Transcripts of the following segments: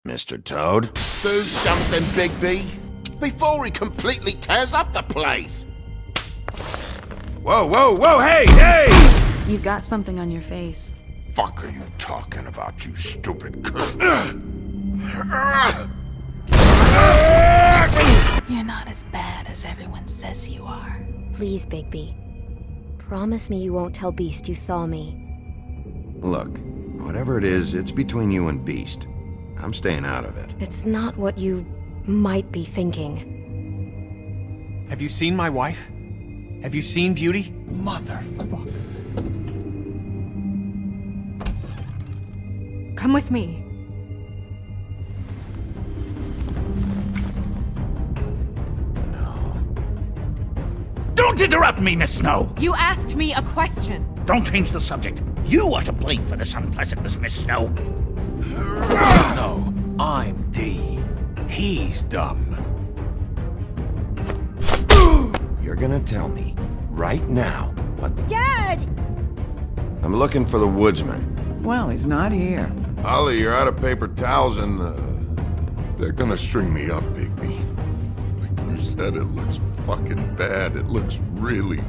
Mr. Toad? Do something, Bigby, before he completely tears up the place! Whoa, hey! You've got something on your face. Fuck are you talking about, you stupid cunt? You're not as bad as everyone says you are. Please, Bigby. Promise me you won't tell Beast you saw me. Look, whatever it is, it's between you and Beast. I'm staying out of it. It's not what you might be thinking. Have you seen my wife? Have you seen Beauty? Motherfucker. Come with me. Don't interrupt me, Miss Snow! You asked me a question. Don't change the subject. You are to blame for this unpleasantness, Miss Snow. No, I'm D. He's dumb. You're gonna tell me, right now, what... Dad! I'm looking for the woodsman. Well, he's not here. Ollie, you're out of paper towels and, they're gonna string me up, Bigby. Like you said, it looks fucking bad. It looks really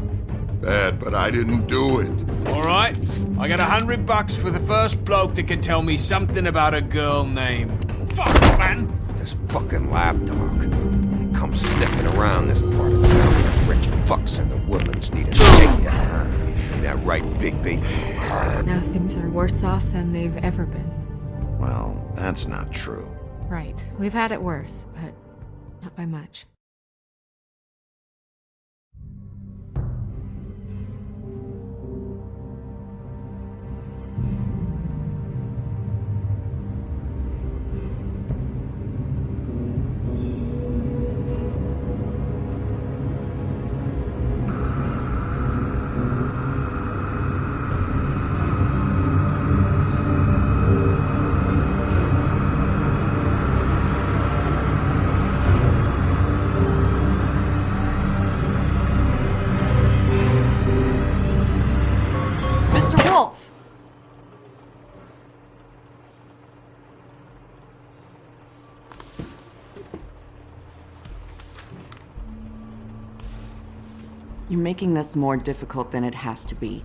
bad, but I didn't do it. All right, I got $100 for the first bloke that can tell me something about a girl name. Fuck, man! This fucking lapdog. He comes sniffing around this part of town. Rich fucks in the woodlands need a shakedown. Ain't that right, Bigby? Now things are worse off than they've ever been. Well, that's not true. Right. We've had it worse, but not by much. You're making this more difficult than it has to be.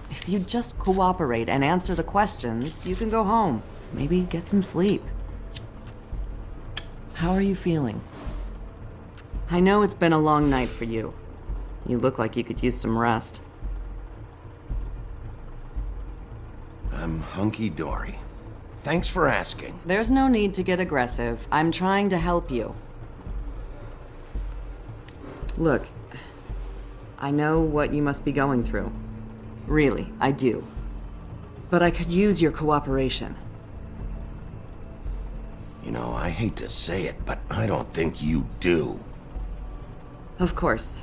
If you just cooperate and answer the questions, you can go home. Maybe get some sleep. How are you feeling? I know it's been a long night for you. You look like you could use some rest. I'm hunky-dory. Thanks for asking. There's no need to get aggressive. I'm trying to help you. Look, I know what you must be going through. Really, I do. But I could use your cooperation. You know, I hate to say it, but I don't think you do. Of course.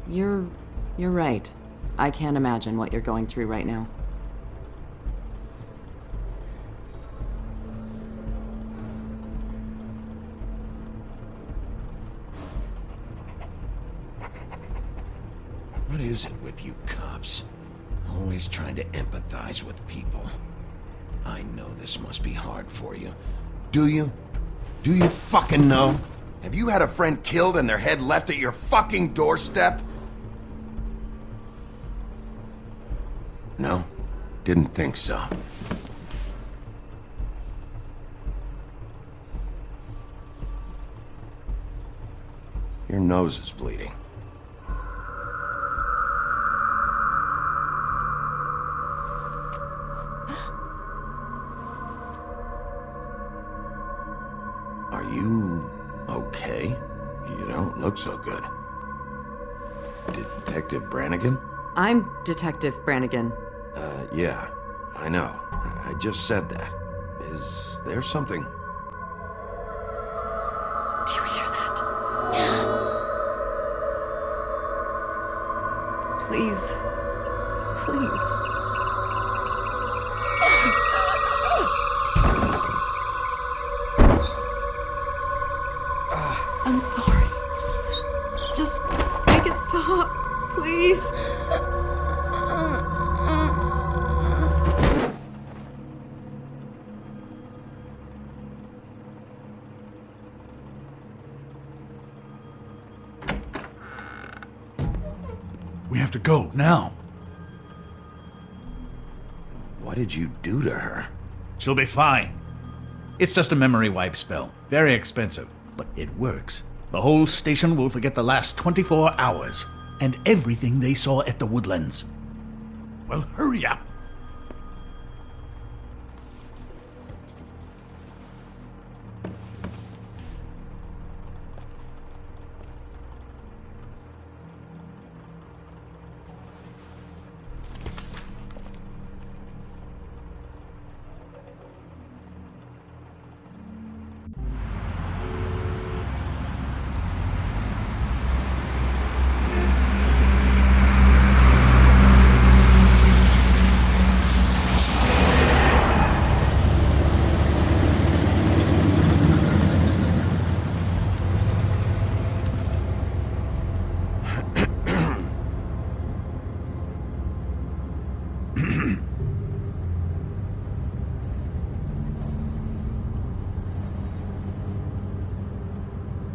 You're right. I can't imagine what you're going through right now. What is it with you cops? Always trying to empathize with people. I know this must be hard for you. Do you? Do you fucking know? Have you had a friend killed and their head left at your fucking doorstep? No? Didn't think so. Your nose is bleeding. Are you okay? You don't look so good. Detective Brannigan? I'm Detective Brannigan. Yeah, I know. I just said that. Is there something? Do you hear that? Please. Please. I'm sorry. Just make it stop, please. We have to go, now. What did you do to her? She'll be fine. It's just a memory wipe spell. Very expensive, but it works. The whole station will forget the last 24 hours, and everything they saw at the Woodlands. Well, hurry up.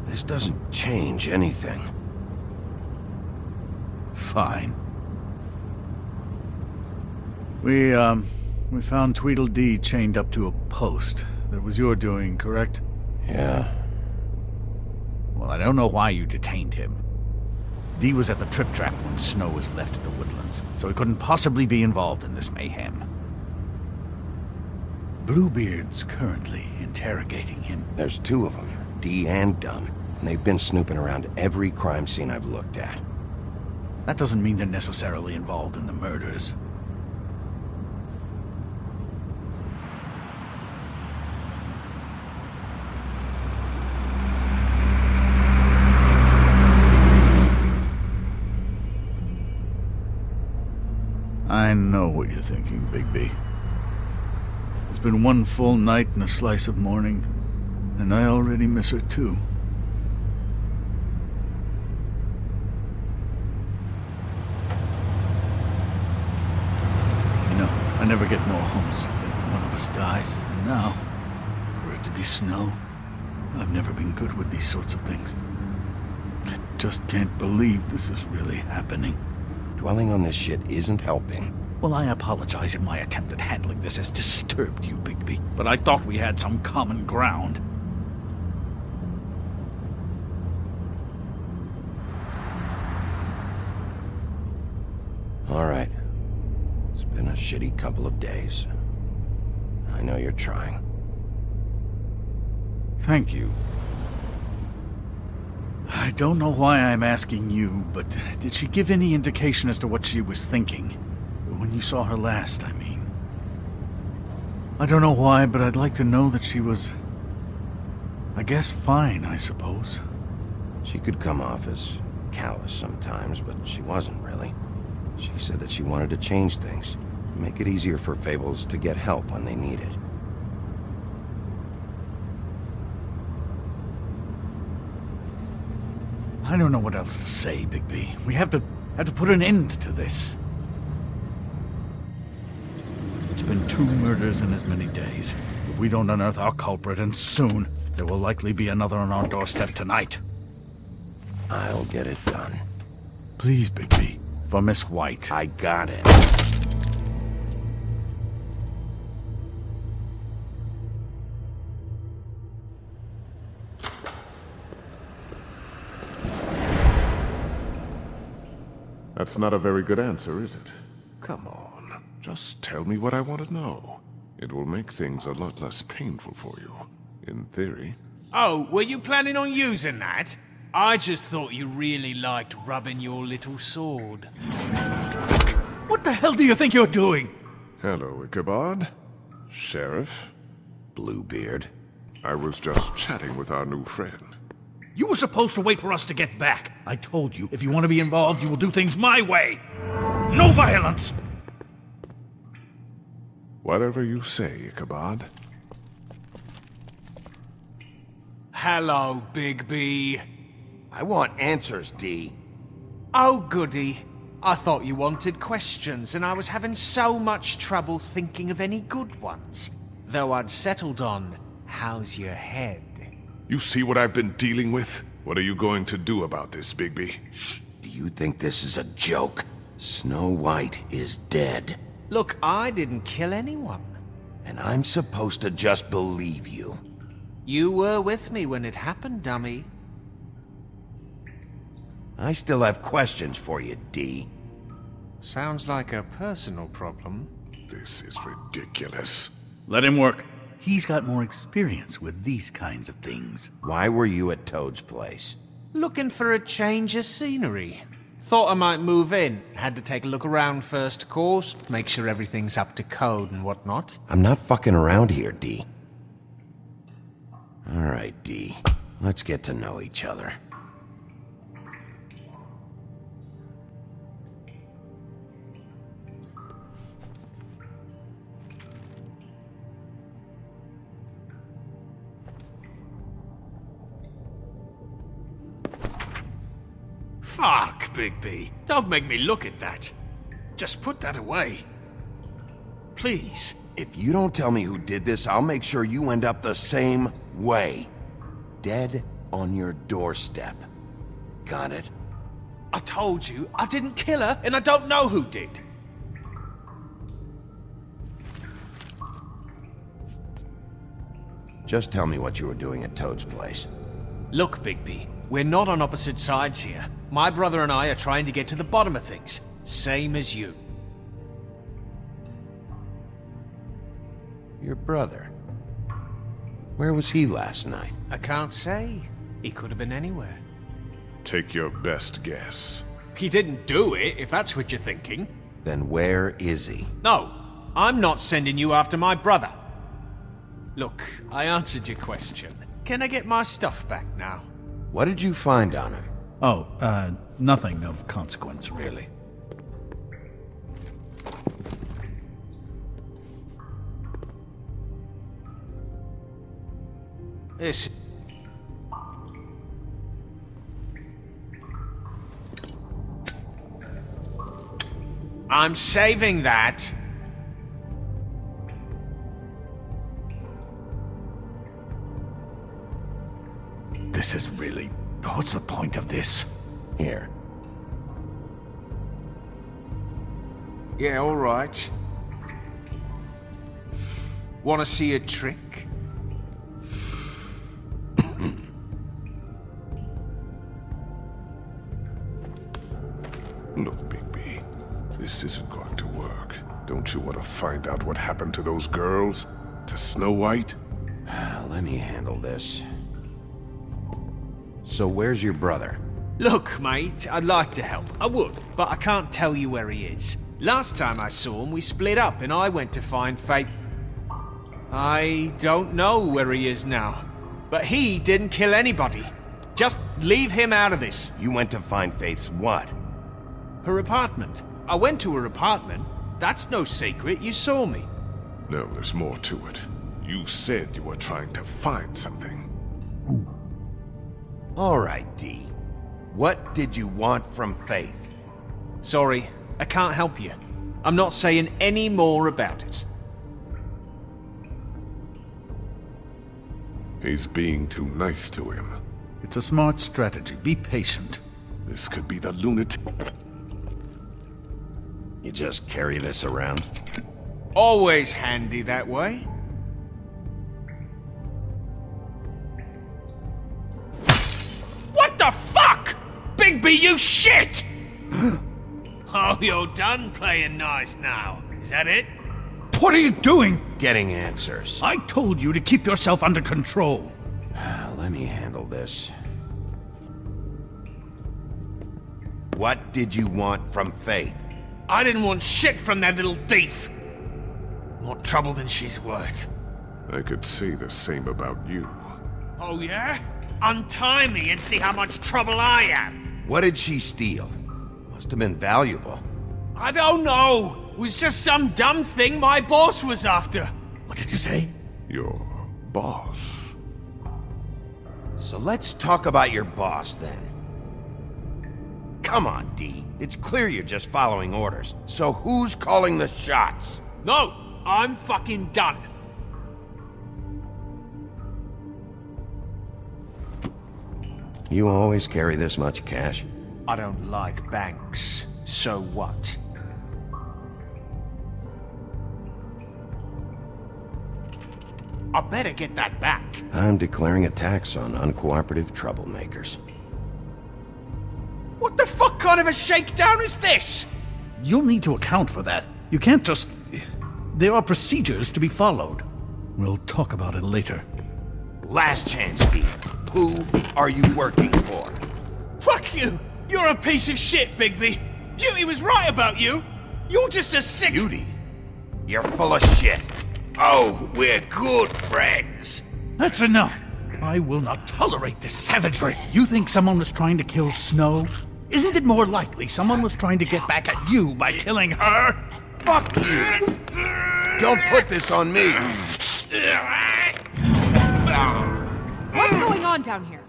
This doesn't change anything. Fine. We found Tweedledee chained up to a post. That was your doing, correct? Yeah. Well, I don't know why you detained him. Dee was at the Trip Trap when Snow was left at the Woodlands, so he couldn't possibly be involved in this mayhem. Bluebeard's currently interrogating him. There's two of them, Dee and Dunn. And they've been snooping around every crime scene I've looked at. That doesn't mean they're necessarily involved in the murders. I know what you're thinking, Bigby. It's been one full night and a slice of morning, and I already miss her too. You know, I never get more homesick than when one of us dies, and now, for it to be Snow, I've never been good with these sorts of things. I just can't believe this is really happening. Dwelling on this shit isn't helping. Well, I apologize if my attempt at handling this has disturbed you, Bigby, but I thought we had some common ground. All right. It's been a shitty couple of days. I know you're trying. Thank you. I don't know why I'm asking you, but did she give any indication as to what she was thinking? When you saw her last, I mean. I don't know why, but I'd like to know that she was, I guess, fine, I suppose. She could come off as callous sometimes, but she wasn't really. She said that she wanted to change things, make it easier for Fables to get help when they need it. I don't know what else to say, Bigby. We have to put an end to this. It's been 2 murders in as many days. If we don't unearth our culprit, and soon, there will likely be another on our doorstep tonight. I'll get it done. Please, Bigby. For Miss White. I got it. That's not a very good answer, is it? Come on, just tell me what I want to know. It will make things a lot less painful for you, in theory. Oh, were you planning on using that? I just thought you really liked rubbing your little sword. What the hell do you think you're doing? Hello, Ichabod. Sheriff. Bluebeard. I was just chatting with our new friend. You were supposed to wait for us to get back. I told you, if you want to be involved, you will do things my way. No violence! Whatever you say, Ichabod. Hello, Bigby. I want answers, D. Oh, goody. I thought you wanted questions, and I was having so much trouble thinking of any good ones. Though I'd settled on, how's your head? You see what I've been dealing with? What are you going to do about this, Bigby? Do you think this is a joke? Snow White is dead. Look, I didn't kill anyone. And I'm supposed to just believe you. You were with me when it happened, dummy. I still have questions for you, D. Sounds like a personal problem. This is ridiculous. Let him work. He's got more experience with these kinds of things. Why were you at Toad's place? Looking for a change of scenery. Thought I might move in. Had to take a look around first, of course. Make sure everything's up to code and whatnot. I'm not fucking around here, D. Alright, D. Let's get to know each other. Fuck, Bigby. Don't make me look at that. Just put that away. Please. If you don't tell me who did this, I'll make sure you end up the same way. Dead on your doorstep. Got it? I told you, I didn't kill her, and I don't know who did. Just tell me what you were doing at Toad's place. Look, Bigby, we're not on opposite sides here. My brother and I are trying to get to the bottom of things. Same as you. Your brother? Where was he last night? I can't say. He could have been anywhere. Take your best guess. He didn't do it, if that's what you're thinking. Then where is he? No, I'm not sending you after my brother. Look, I answered your question. Can I get my stuff back now? What did you find on him? Oh, nothing of consequence, really. This... I'm saving that. This is really... What's the point of this? Here. Yeah, all right. Want to see a trick? Look, Bigby, this isn't going to work. Don't you want to find out what happened to those girls? To Snow White? Let me handle this. So where's your brother? Look, mate, I'd like to help. I would, but I can't tell you where he is. Last time I saw him, we split up and I went to find Faith. I don't know where he is now. But he didn't kill anybody. Just leave him out of this. You went to find Faith's what? Her apartment. I went to her apartment. That's no secret, you saw me. No, there's more to it. You said you were trying to find something. All right, D. What did you want from Faith? Sorry, I can't help you. I'm not saying any more about it. He's being too nice to him. It's a smart strategy. Be patient. This could be the lunatic. You just carry this around? Always handy that way. What the fuck? Bigby, you shit! Oh, you're done playing nice now. Is that it? What are you doing? Getting answers. I told you to keep yourself under control. Let me handle this. What did you want from Faith? I didn't want shit from that little thief. More trouble than she's worth. I could say the same about you. Oh, yeah? Untie me and see how much trouble I am. What did she steal? Must have been valuable. I don't know. It was just some dumb thing my boss was after. What did you say? Your boss. So let's talk about your boss, then. Come on, D. It's clear you're just following orders. So who's calling the shots? No, I'm fucking done. You always carry this much cash? I don't like banks. So what? I better get that back. I'm declaring a tax on uncooperative troublemakers. What the fuck kind of a shakedown is this? You'll need to account for that. You can't just... There are procedures to be followed. We'll talk about it later. Last chance, D. Who are you working for? Fuck you! You're a piece of shit, Bigby! Beauty was right about you! You're just a sick... Beauty? You're full of shit. Oh, we're good friends. That's enough! I will not tolerate this savagery. You think someone was trying to kill Snow? Isn't it more likely someone was trying to get back at you by killing her? Fuck you! Don't put this on me! What's going on down here?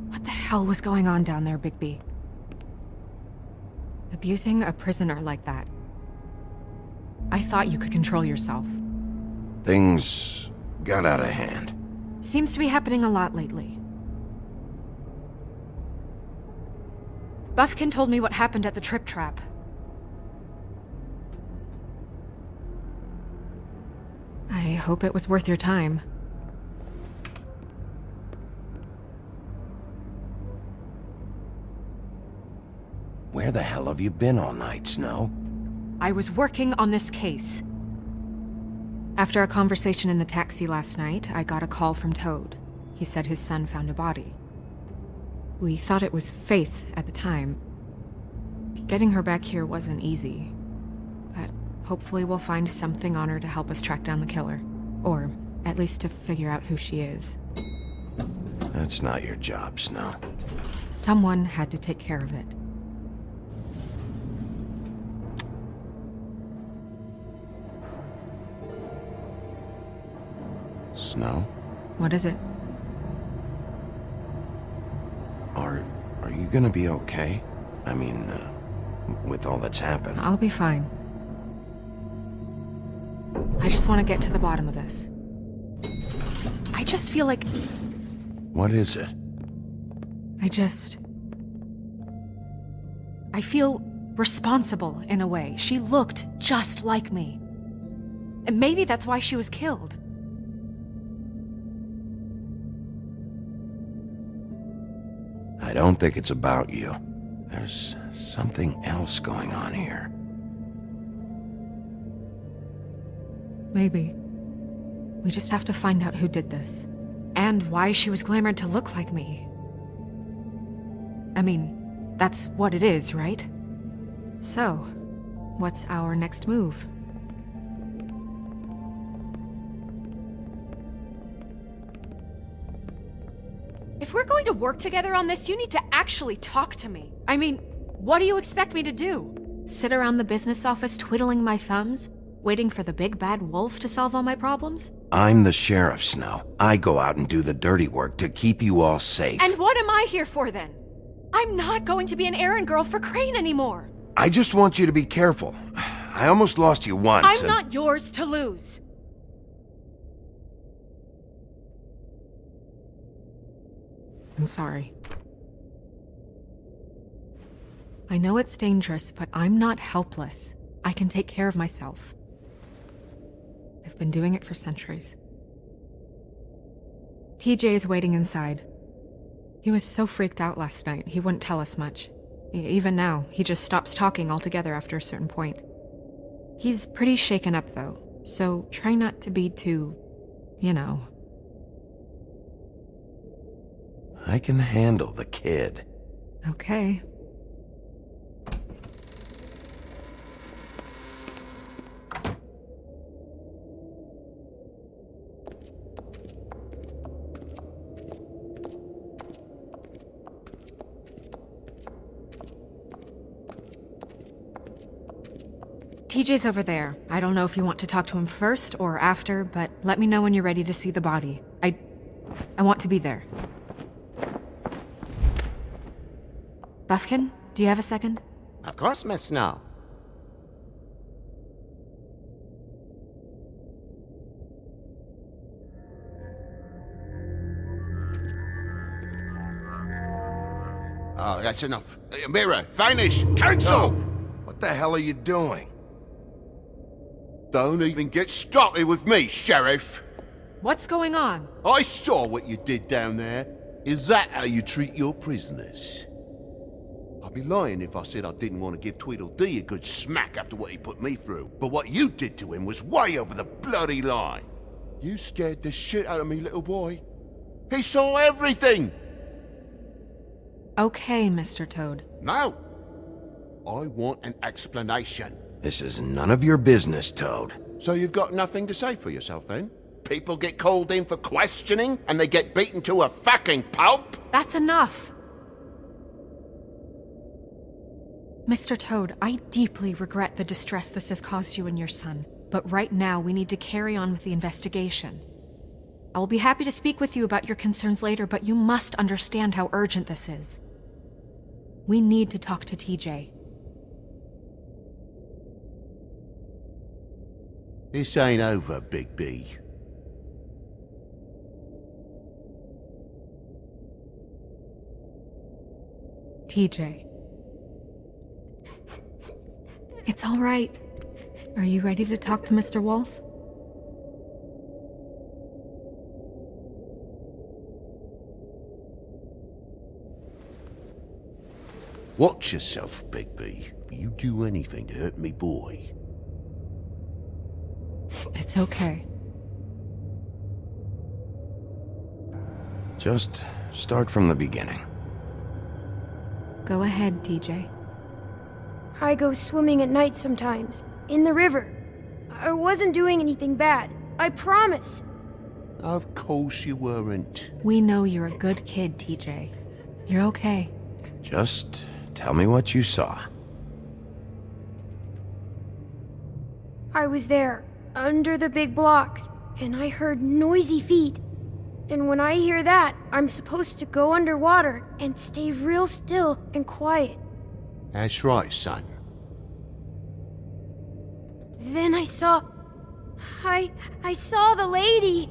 What the hell was going on down there, Bigby? Abusing a prisoner like that. I thought you could control yourself. Things got out of hand. Seems to be happening a lot lately. Buffkin told me what happened at the Trip Trap. I hope it was worth your time. Where the hell have you been all night, Snow? I was working on this case. After a conversation in the taxi last night, I got a call from Toad. He said his son found a body. We thought it was Faith at the time. Getting her back here wasn't easy. But hopefully we'll find something on her to help us track down the killer. Or at least to figure out who she is. That's not your job, Snow. Someone had to take care of it. Snow? What is it? Are you gonna be okay? I mean, with all that's happened. I'll be fine. I just want to get to the bottom of this. I just feel like... What is it? I feel responsible in a way. She looked just like me. And maybe that's why she was killed. I don't think it's about you. There's something else going on here. Maybe. We just have to find out who did this. And why she was glamored to look like me. I mean, that's what it is, right? So, what's our next move? If we're going to work together on this, you need to actually talk to me. I mean, what do you expect me to do? Sit around the business office twiddling my thumbs, waiting for the big bad wolf to solve all my problems? I'm the sheriff, Snow. I go out and do the dirty work to keep you all safe. And what am I here for then? I'm not going to be an errand girl for Crane anymore. I just want you to be careful. I almost lost you once. I'm not yours to lose. I'm sorry. I know it's dangerous, but I'm not helpless. I can take care of myself. I've been doing it for centuries. TJ is waiting inside. He was so freaked out last night, he wouldn't tell us much. Even now, he just stops talking altogether after a certain point. He's pretty shaken up, though, so try not to be too, you know. I can handle the kid. Okay. TJ's over there. I don't know if you want to talk to him first or after, but let me know when you're ready to see the body. I want to be there. Buffkin, do you have a second? Of course, Miss Snow. Oh, that's enough. Mirror, vanish, cancel! What the hell are you doing? Don't even get started with me, Sheriff. What's going on? I saw what you did down there. Is that how you treat your prisoners? I'd be lying if I said I didn't want to give Tweedledee a good smack after what he put me through. But what you did to him was way over the bloody line. You scared the shit out of me, little boy. He saw everything! Okay, Mr. Toad. Now, I want an explanation. This is none of your business, Toad. So you've got nothing to say for yourself, then? People get called in for questioning, and they get beaten to a fucking pulp? That's enough! Mr. Toad, I deeply regret the distress this has caused you and your son, but right now we need to carry on with the investigation. I will be happy to speak with you about your concerns later, but you must understand how urgent this is. We need to talk to TJ. This ain't over, Bigby. TJ. It's all right. Are you ready to talk to Mr. Wolf? Watch yourself, Bigby. If you do anything to hurt me boy. It's okay. Just start from the beginning. Go ahead, TJ. I go swimming at night sometimes, in the river. I wasn't doing anything bad, I promise. Of course you weren't. We know you're a good kid, TJ. You're okay. Just tell me what you saw. I was there, under the big blocks, and I heard noisy feet. And when I hear that, I'm supposed to go underwater and stay real still and quiet. That's right, son. Then I saw the lady.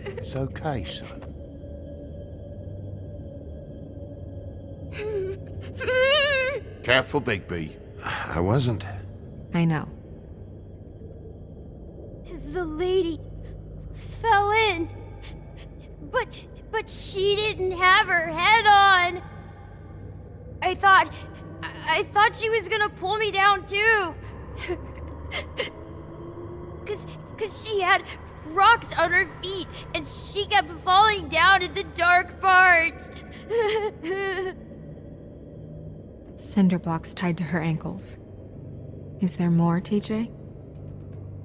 It's okay, son. Careful, Bigby. I wasn't. I know. The lady fell in. But she didn't have her head on. I thought she was gonna pull me down too. Cause she had rocks on her feet and she kept falling down in the dark parts. Cinder blocks tied to her ankles. Is there more, TJ?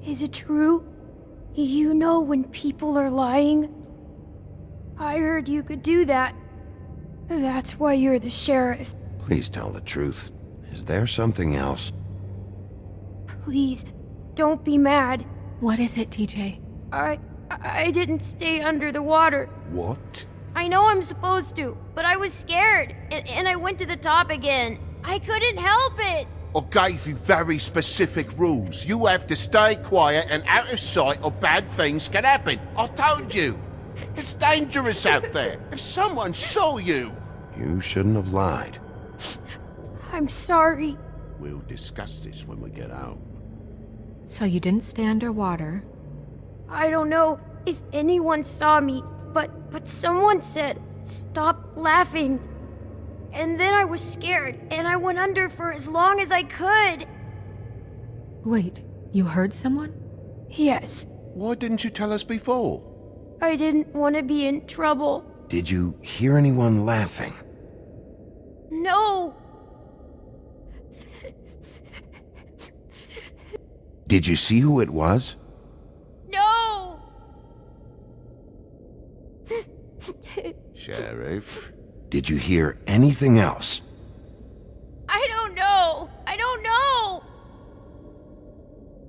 Is it true? You know when people are lying? I heard you could do that. That's why you're the sheriff. Please tell the truth. Is there something else? Please, don't be mad. What is it, TJ? I didn't stay under the water. What? I know I'm supposed to, but I was scared, and I went to the top again. I couldn't help it. I gave you very specific rules. You have to stay quiet and out of sight or bad things can happen. I told you. It's dangerous out there. If someone saw you... You shouldn't have lied. I'm sorry. We'll discuss this when we get home. So you didn't stay underwater? I don't know if anyone saw me, but someone said, "Stop laughing." And then I was scared, and I went under for as long as I could. Wait, you heard someone? Yes. Why didn't you tell us before? I didn't want to be in trouble. Did you hear anyone laughing? No. Did you see who it was? No. Sheriff? Did you hear anything else? I don't know.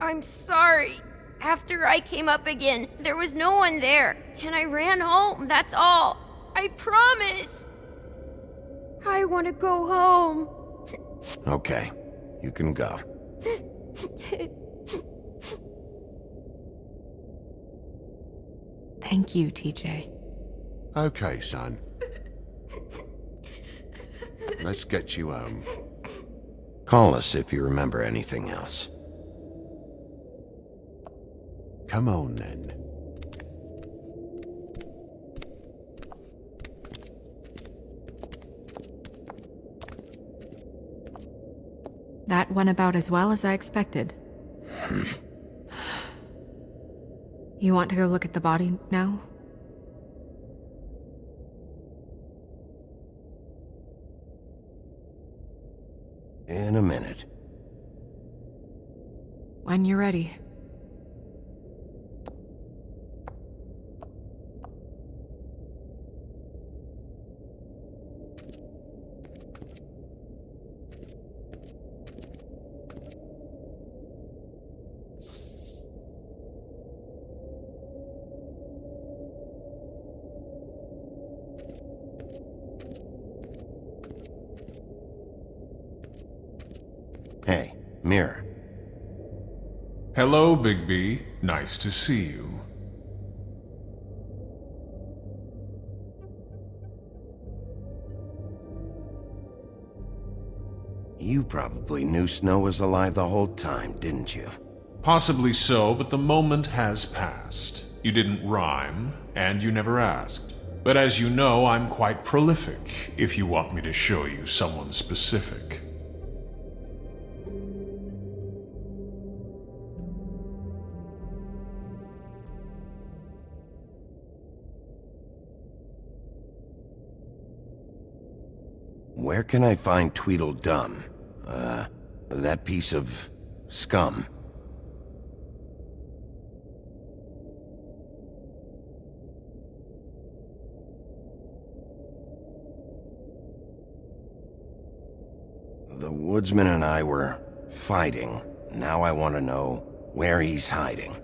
I'm sorry. After I came up again, there was no one there, and I ran home, that's all. I promise. I want to go home. Okay, you can go. Thank you, TJ. Okay, son. Let's get you home. Call us if you remember anything else. Come on, then. That went about as well as I expected. You want to go look at the body now? In a minute. When you're ready. Hey, Mirror. Hello, Bigby. Nice to see you. You probably knew Snow was alive the whole time, didn't you? Possibly so, but the moment has passed. You didn't rhyme, and you never asked. But as you know, I'm quite prolific, if you want me to show you someone specific. Where can I find Tweedledum? That piece of scum. The woodsman and I were fighting. Now I want to know where he's hiding.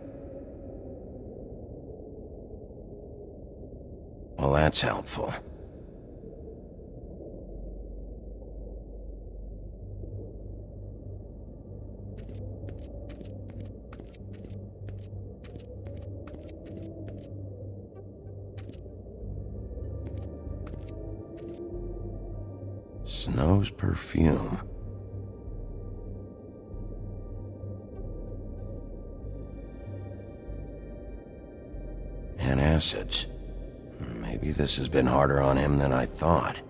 Well, that's helpful. Snow's perfume. Antacids. Maybe this has been harder on him than I thought.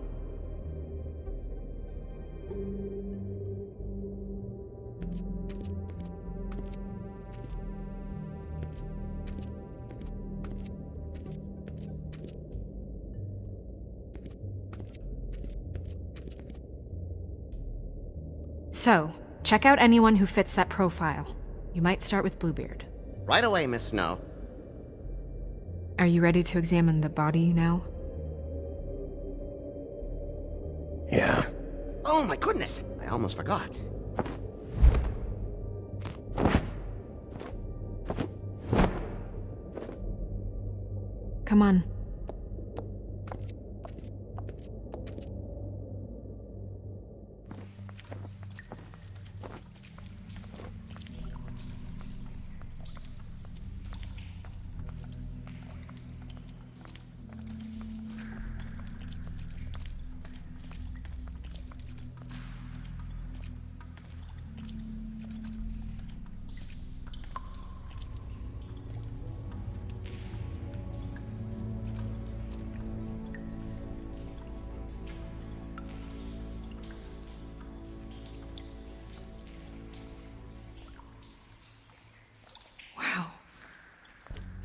So, check out anyone who fits that profile. You might start with Bluebeard. Right away, Miss Snow. Are you ready to examine the body now? Yeah. Oh my goodness! I almost forgot. Come on.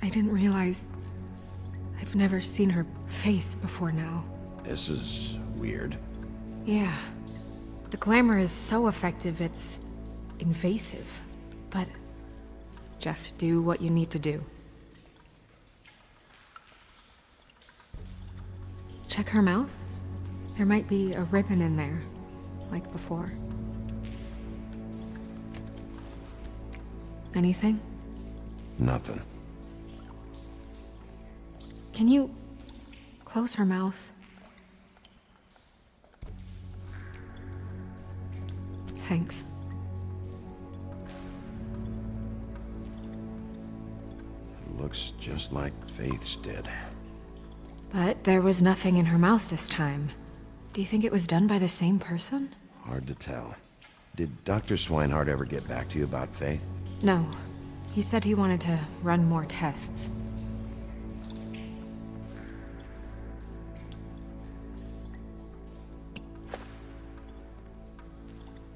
I didn't realize I've never seen her face before now. This is weird. Yeah. The glamour is so effective, it's invasive. But just do what you need to do. Check her mouth. There might be a ribbon in there, like before. Anything? Nothing. Can you close her mouth? Thanks. It looks just like Faith's did. But there was nothing in her mouth this time. Do you think it was done by the same person? Hard to tell. Did Dr. Swinehart ever get back to you about Faith? No. He said he wanted to run more tests.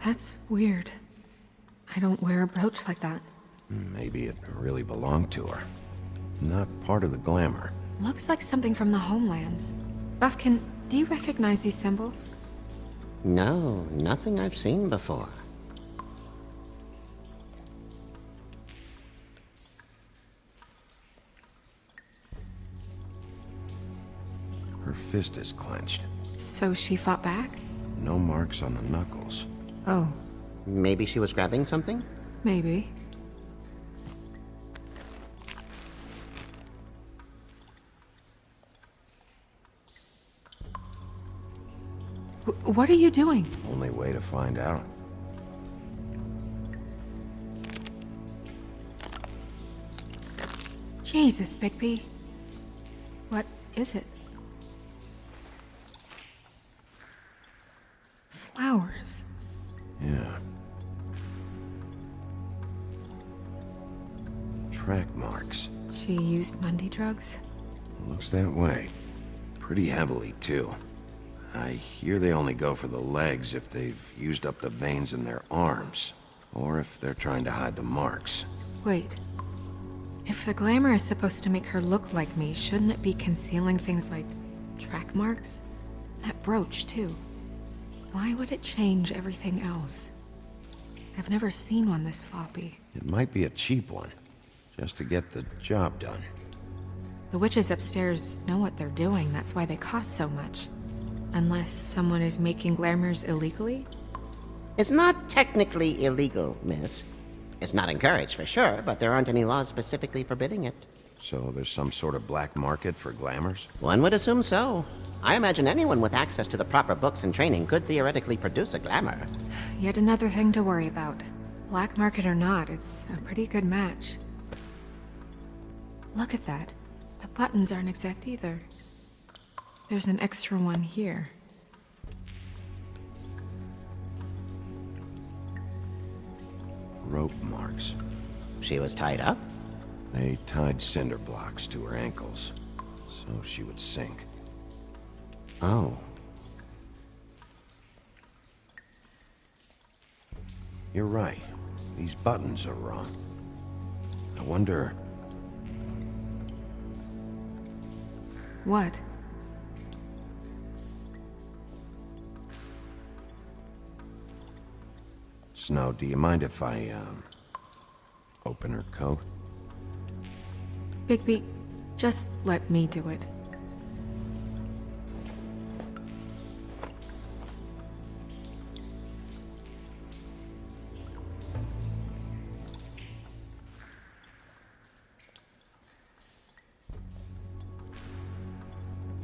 That's weird. I don't wear a brooch like that. Maybe it really belonged to her. Not part of the glamour. Looks like something from the homelands. Buffkin, do you recognize these symbols? No, nothing I've seen before. Her fist is clenched. So she fought back? No marks on the knuckles. Oh. Maybe she was grabbing something? Maybe. What are you doing? Only way to find out. Jesus, Bigby. What is it? Flowers. Yeah. Track marks. She used Mundy drugs? Looks that way. Pretty heavily, too. I hear they only go for the legs if they've used up the veins in their arms, or if they're trying to hide the marks. Wait. If the glamour is supposed to make her look like me, shouldn't it be concealing things like track marks? That brooch, too. Why would it change everything else? I've never seen one this sloppy. It might be a cheap one, just to get the job done. The witches upstairs know what they're doing, that's why they cost so much. Unless someone is making glamours illegally? It's not technically illegal, miss. It's not encouraged for sure, but there aren't any laws specifically forbidding it. So there's some sort of black market for glamours? One would assume so. I imagine anyone with access to the proper books and training could theoretically produce a glamour. Yet another thing to worry about. Black market or not, it's a pretty good match. Look at that. The buttons aren't exact either. There's an extra one here. Rope marks. She was tied up? They tied cinder blocks to her ankles, so she would sink. Oh. You're right. These buttons are wrong. I wonder... What? Snow, do you mind if I, open her coat? Bigby, Just let me do it.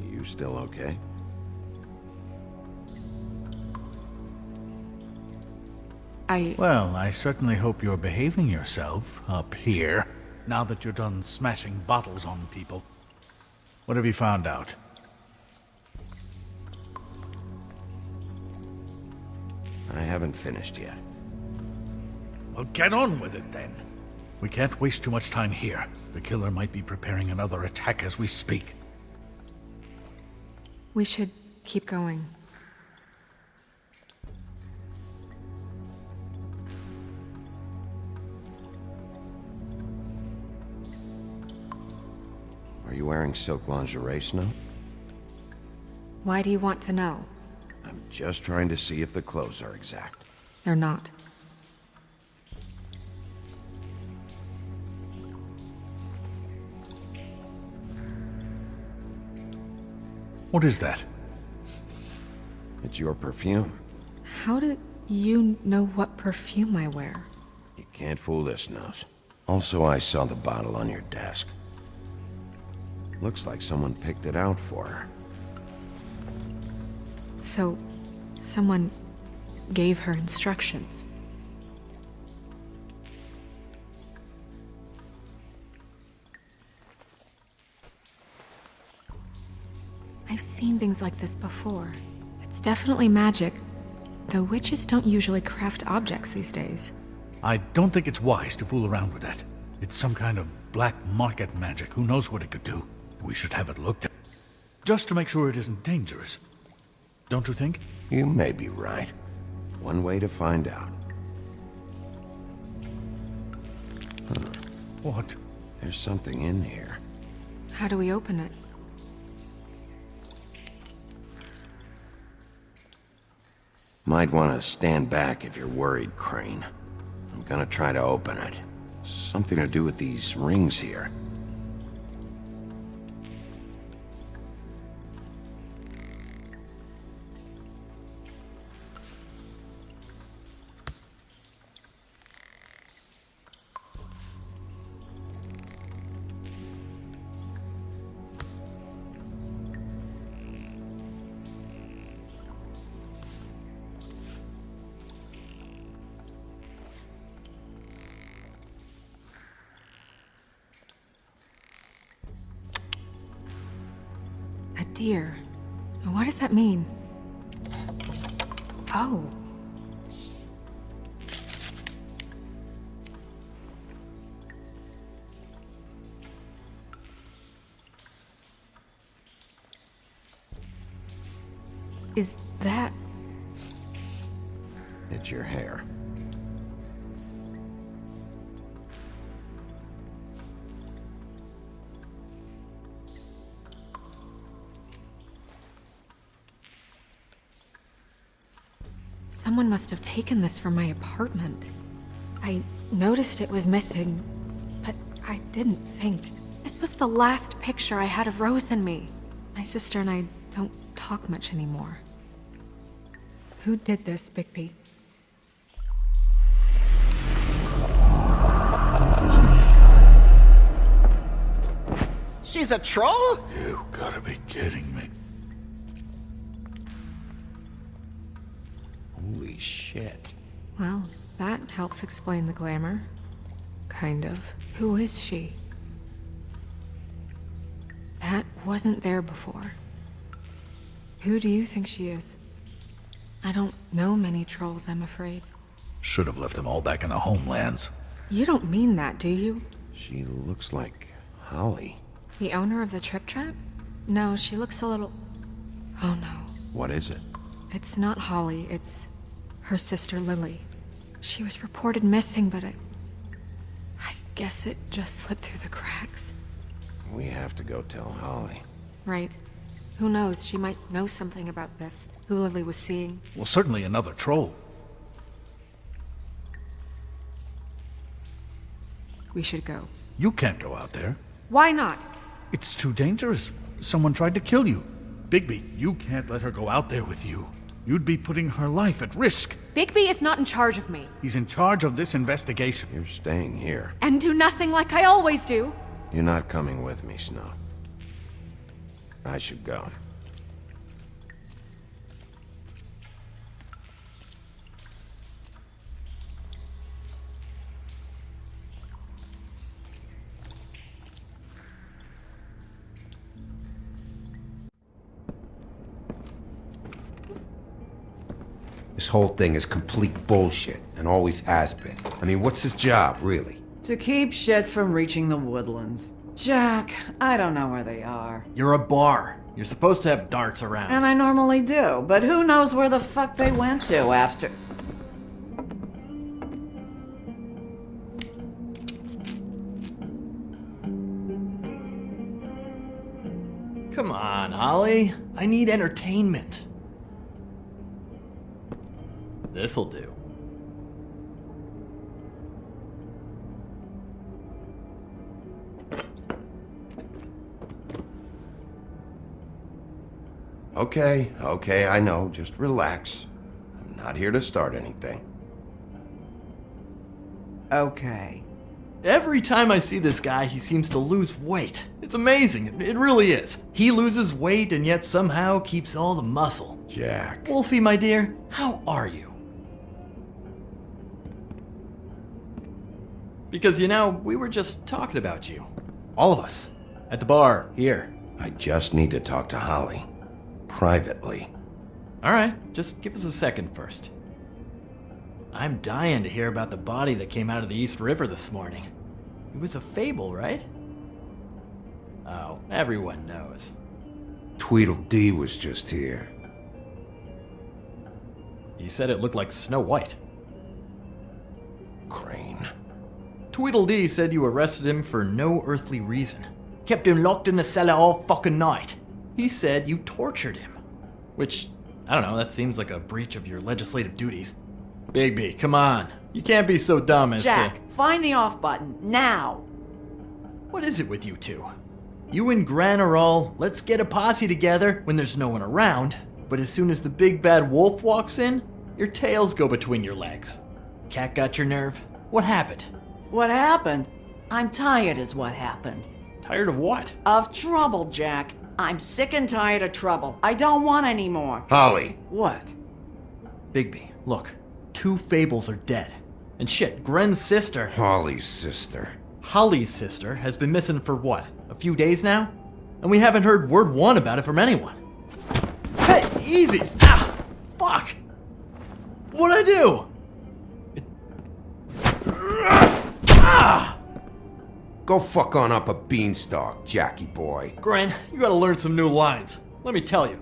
You still okay? Well, I certainly hope you're behaving yourself up here, now that you're done smashing bottles on people. What have you found out? I haven't finished yet. Well, get on with it then. We can't waste too much time here. The killer might be preparing another attack as we speak. We should keep going. Are you wearing silk lingerie, Snow? Why do you want to know? I'm just trying to see if the clothes are exact. They're not. What is that? It's your perfume. How do you know what perfume I wear? You can't fool this nose. Also, I saw the bottle on your desk. Looks like someone picked it out for her. So, someone gave her instructions. I've seen things like this before. It's definitely magic, though witches don't usually craft objects these days. I don't think it's wise to fool around with that. It's some kind of black market magic. Who knows what it could do? We should have it looked at. Just to make sure it isn't dangerous. Don't you think? You may be right. One way to find out. Huh. What? There's something in here. How do we open it? Might want to stand back if you're worried, Crane. I'm gonna try to open it. Something to do with these rings here. A deer. What does that mean? Oh. Is that... It's your hair. Someone must have taken this from my apartment. I noticed it was missing, but I didn't think. This was the last picture I had of Rose and me. My sister and I don't talk much anymore. Who did this, Bigby? She's a troll? You gotta be kidding me. Holy shit. Well, that helps explain the glamour. Kind of. Who is she? That wasn't there before. Who do you think she is? I don't know many trolls, I'm afraid. Should have left them all back in the homelands. You don't mean that, do you? She looks like Holly. The owner of the Trip Trap? No, she looks a little... Oh no. What is it? It's not Holly, it's her sister Lily. She was reported missing, but I guess it just slipped through the cracks. We have to go tell Holly. Right. Who knows, she might know something about this. Who Lily was seeing. Well, certainly another troll. We should go. You can't go out there. Why not? It's too dangerous. Someone tried to kill you. Bigby, you can't let her go out there with you. You'd be putting her life at risk. Bigby is not in charge of me. He's in charge of this investigation. You're staying here. And do nothing like I always do. You're not coming with me, Snow. I should go. This whole thing is complete bullshit, and always has been. I mean, what's his job, really? To keep shit from reaching the woodlands. Jack, I don't know where they are. You're a bar. You're supposed to have darts around. And I normally do, but who knows where the fuck they went to after... Come on, Holly. I need entertainment. This'll do. Okay, I know. Just relax. I'm not here to start anything. Okay. Every time I see this guy, he seems to lose weight. It's amazing. It really is. He loses weight and yet somehow keeps all the muscle. Jack. Wolfie, my dear, how are you? Because, you know, we were just talking about you. All of us. At the bar, here. I just need to talk to Holly. Privately. Alright, just give us a second first. I'm dying to hear about the body that came out of the East River this morning. It was a fable, right? Oh, everyone knows. Tweedledee was just here. He said it looked like Snow White. Crane. Tweedledee said you arrested him for no earthly reason. Kept him locked in the cellar all fucking night. He said you tortured him. Which, I don't know, that seems like a breach of your legislative duties. Bigby, come on. You can't be so dumb as Jack, find the off button, now! What is it with you two? You and Gran are all, let's get a posse together when there's no one around, but as soon as the big bad wolf walks in, your tails go between your legs. Cat got your nerve? What happened? What happened? I'm tired is what happened. Tired of what? Of trouble, Jack. I'm sick and tired of trouble. I don't want any more. Holly. What? Bigby, look. 2 fables are dead. And shit, Gren's sister... Holly's sister. Holly's sister has been missing for what? A few days now? And we haven't heard word one about it from anyone. Hey, easy! Ah! Fuck! What'd I do? Ah! Go fuck on up a beanstalk, Jackie boy. Gren, you gotta learn some new lines. Let me tell you.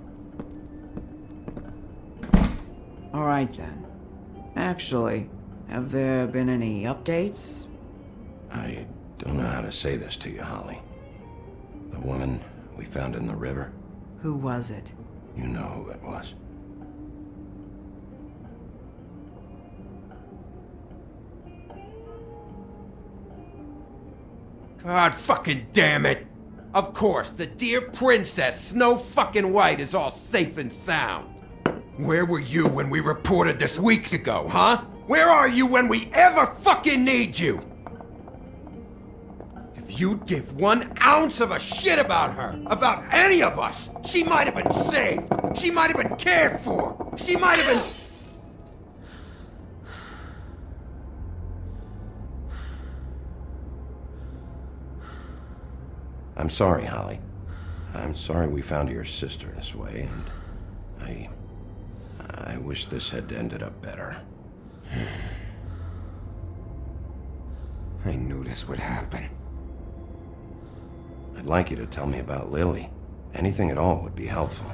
Alright then. Actually, have there been any updates? I don't know how to say this to you, Holly. The woman we found in the river. Who was it? You know who it was. God fucking damn it! Of course, the dear princess, Snow fucking White, is all safe and sound. Where were you when we reported this weeks ago, huh? Where are you when we ever fucking need you? If you'd give 1 ounce of a shit about her, about any of us, she might have been saved. She might have been cared for. She might have been... I'm sorry, Holly. I'm sorry we found your sister this way, and I wish this had ended up better. I knew this would happen. I'd like you to tell me about Lily. Anything at all would be helpful.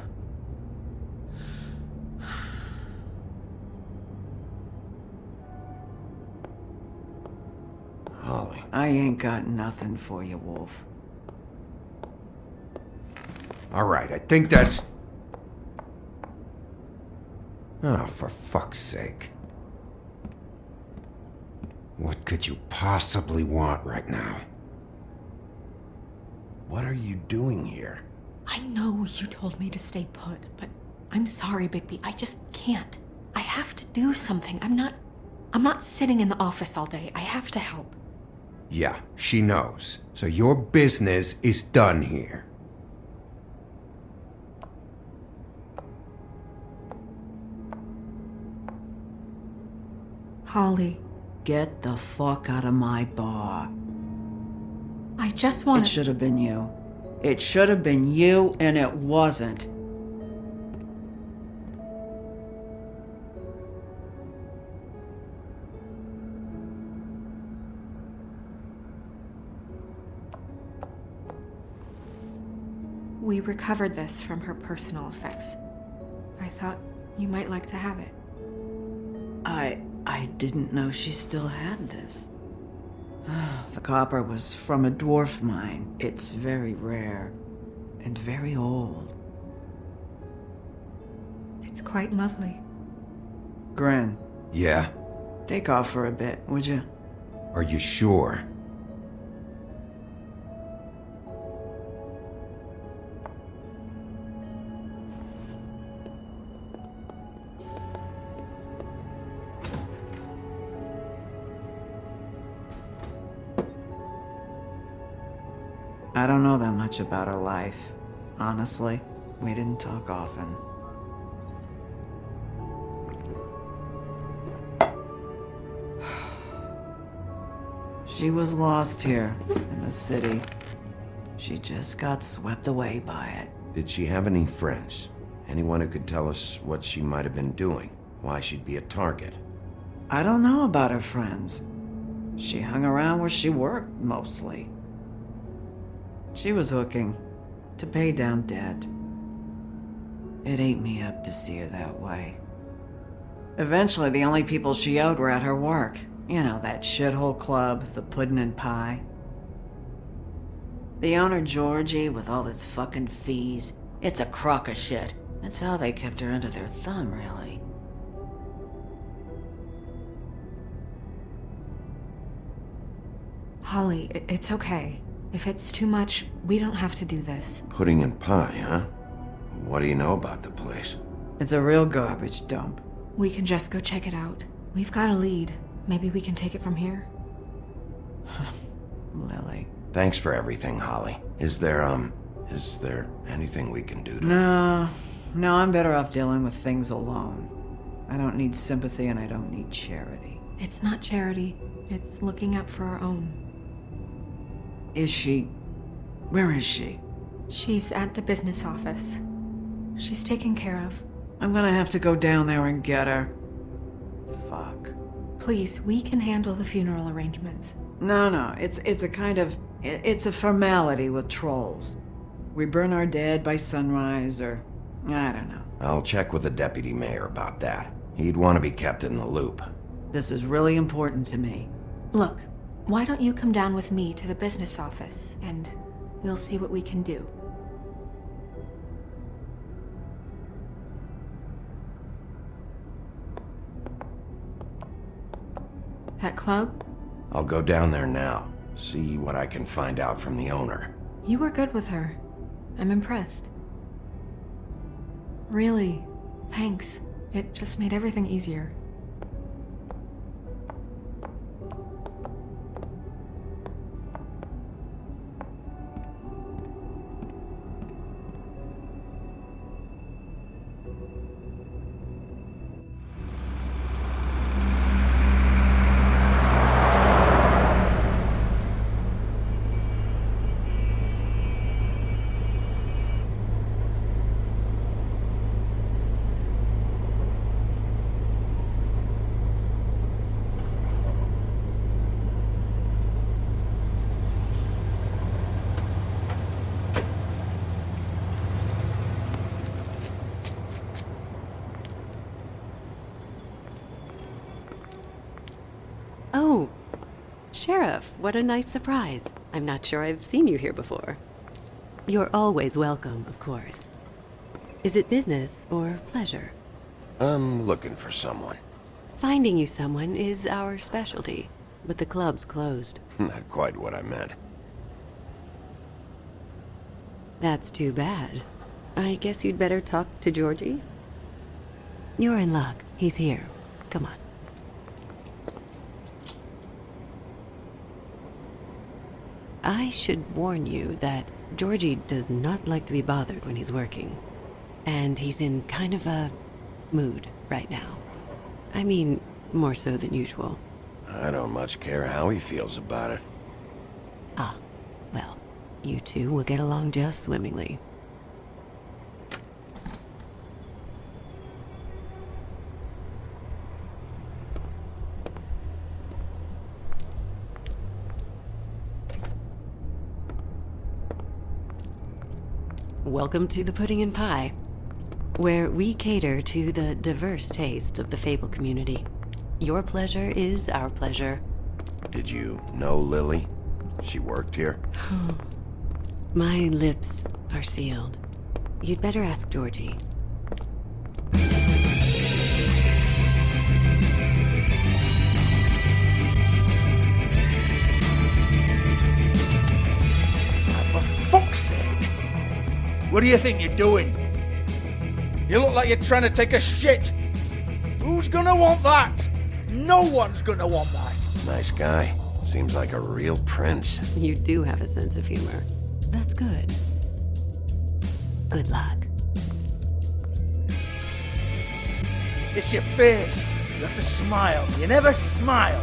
Holly. I ain't got nothing for you, Wolf. All right, I think that's... Oh, for fuck's sake. What could you possibly want right now? What are you doing here? I know you told me to stay put, but I'm sorry, Bigby. I just can't. I have to do something. I'm not sitting in the office all day. I have to help. Yeah, she knows. So your business is done here. Holly, Get the fuck out of my bar. I just want It should have been you. It should have been you, and it wasn't. We recovered this from her personal effects. I thought you might like to have it. I didn't know she still had this. The copper was from a dwarf mine. It's very rare and very old. It's quite lovely. Gren, Yeah? take off for a bit, would you? Are you sure? I don't know that much about her life. Honestly, we didn't talk often. She was lost here in the city. She just got swept away by it. Did she have any friends? Anyone who could tell us what she might have been doing? Why she'd be a target? I don't know about her friends. She hung around where she worked, mostly. She was hooking to pay down debt. It ate me up to see her that way. Eventually, the only people she owed were at her work. You know, that shithole club, the Puddin' and Pie. The owner, Georgie, with all his fucking fees, it's a crock of shit. That's how they kept her under their thumb, really. Holly, it's okay. If it's too much, we don't have to do this. Pudding and pie, huh? What do you know about the place? It's a real garbage dump. We can just go check it out. We've got a lead. Maybe we can take it from here. Lily. Thanks for everything, Holly. Is there anything we can do to... No, I'm better off dealing with things alone. I don't need sympathy and I don't need charity. It's not charity. It's looking out for our own. Where is she? She's at the business office. She's taken care of. I'm gonna have to go down there and get her. Fuck. Please, we can handle the funeral arrangements. No, it's a kind of... It's a formality with trolls. We burn our dead by sunrise, or... I don't know. I'll check with the deputy mayor about that. He'd want to be kept in the loop. This is really important to me. Look, why don't you come down with me to the business office, and we'll see what we can do. That club? I'll go down there now. See what I can find out from the owner. You were good with her. I'm impressed. Really, thanks. It just made everything easier. Oh, Sheriff, what a nice surprise. I'm not sure I've seen you here before. You're always welcome, of course. Is it business or pleasure? I'm looking for someone. Finding you someone is our specialty, but the club's closed. Not quite what I meant. That's too bad. I guess you'd better talk to Georgie? You're in luck. He's here. Come on. I should warn you that Georgie does not like to be bothered when he's working. And he's in kind of a mood right now. I mean, more so than usual. I don't much care how he feels about it. Ah, well, you two will get along just swimmingly. Welcome to the Pudding and Pie, where we cater to the diverse tastes of the Fable community. Your pleasure is our pleasure. Did you know Lily? She worked here? My lips are sealed. You'd better ask Georgie. For fuck's sake! What do you think you're doing? You look like you're trying to take a shit. Who's gonna want that? No one's gonna want that. Nice guy. Seems like a real prince. You do have a sense of humor. That's good. Good luck. It's your face. You have to smile. You never smile.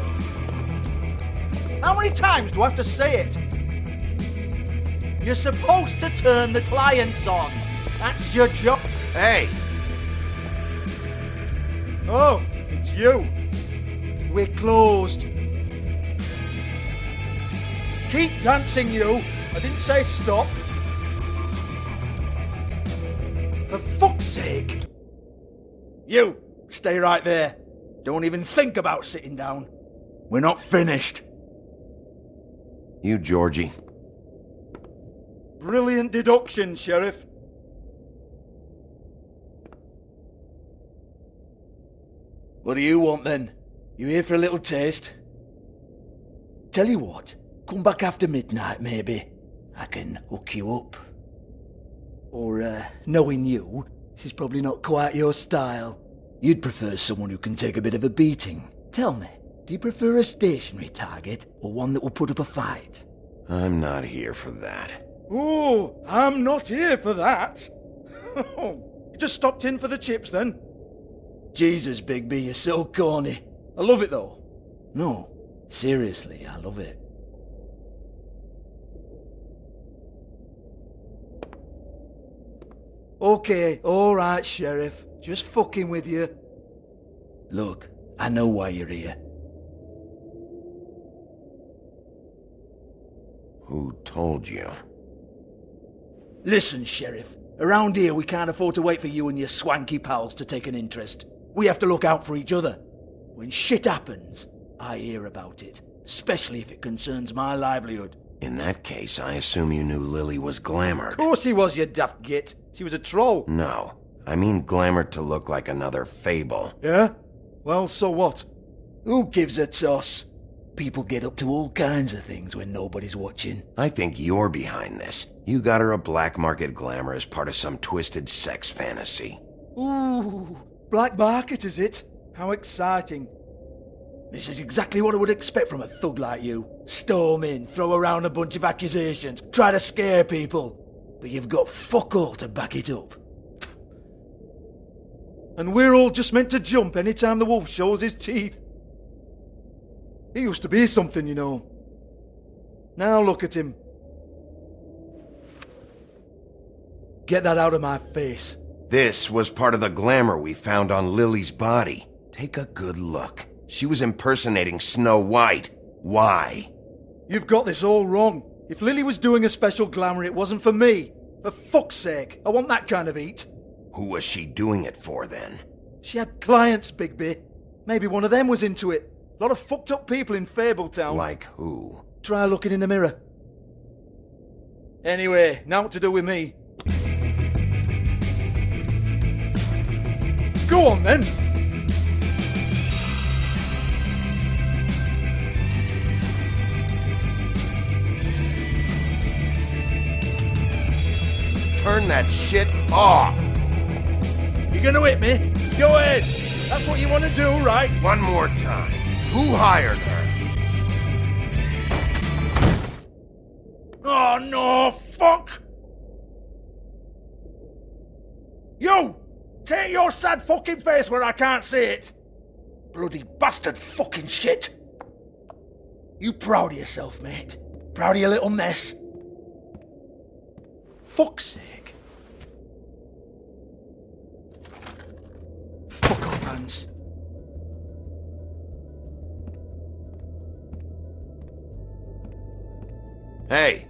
How many times do I have to say it? You're supposed to turn the clients on. That's your job. Hey! Oh, it's you. We're closed. Keep dancing, you. I didn't say stop. For fuck's sake. You, stay right there. Don't even think about sitting down. We're not finished. You, Georgie. Brilliant deduction, Sheriff. What do you want then? You here for a little taste? Tell you what, come back after midnight maybe. I can hook you up. Or, knowing you, she's probably not quite your style. You'd prefer someone who can take a bit of a beating. Tell me, do you prefer a stationary target or one that will put up a fight? I'm not here for that. Oh, I'm not here for that. You just stopped in for the chips then? Jesus, Bigby, you're so corny. I love it though. No, seriously, I love it. Okay, alright, Sheriff. Just fucking with you. Look, I know why you're here. Who told you? Listen, Sheriff. Around here, we can't afford to wait for you and your swanky pals to take an interest. We have to look out for each other. When shit happens, I hear about it. Especially if it concerns my livelihood. In that case, I assume you knew Lily was glamored. Of course she was, you daft git. She was a troll. No. I mean glamored to look like another Fable. Yeah? Well, so what? Who gives a toss? People get up to all kinds of things when nobody's watching. I think you're behind this. You got her a black market glamour as part of some twisted sex fantasy. Ooh, black market is it? How exciting. This is exactly what I would expect from a thug like you. Storm in, throw around a bunch of accusations, try to scare people. But you've got fuck all to back it up. And we're all just meant to jump any time the wolf shows his teeth. He used to be something, you know. Now look at him. Get that out of my face. This was part of the glamour we found on Lily's body. Take a good look. She was impersonating Snow White. Why? You've got this all wrong. If Lily was doing a special glamour, it wasn't for me. For fuck's sake, I want that kind of eat. Who was she doing it for, then? She had clients, Bigby. Maybe one of them was into it. A lot of fucked up people in Fabletown. Like who? Try looking in the mirror. Anyway, now what to do with me. Go on, then. turn that shit off. You gonna hit me? Go ahead. That's what you want to do, right? One more time. Who hired her? Oh, no, fuck! You! Take your sad fucking face where I can't see it! Bloody bastard fucking shit! You proud of yourself, mate? Proud of your little mess? Fuck's sake. Fuck off, Hans. Hey.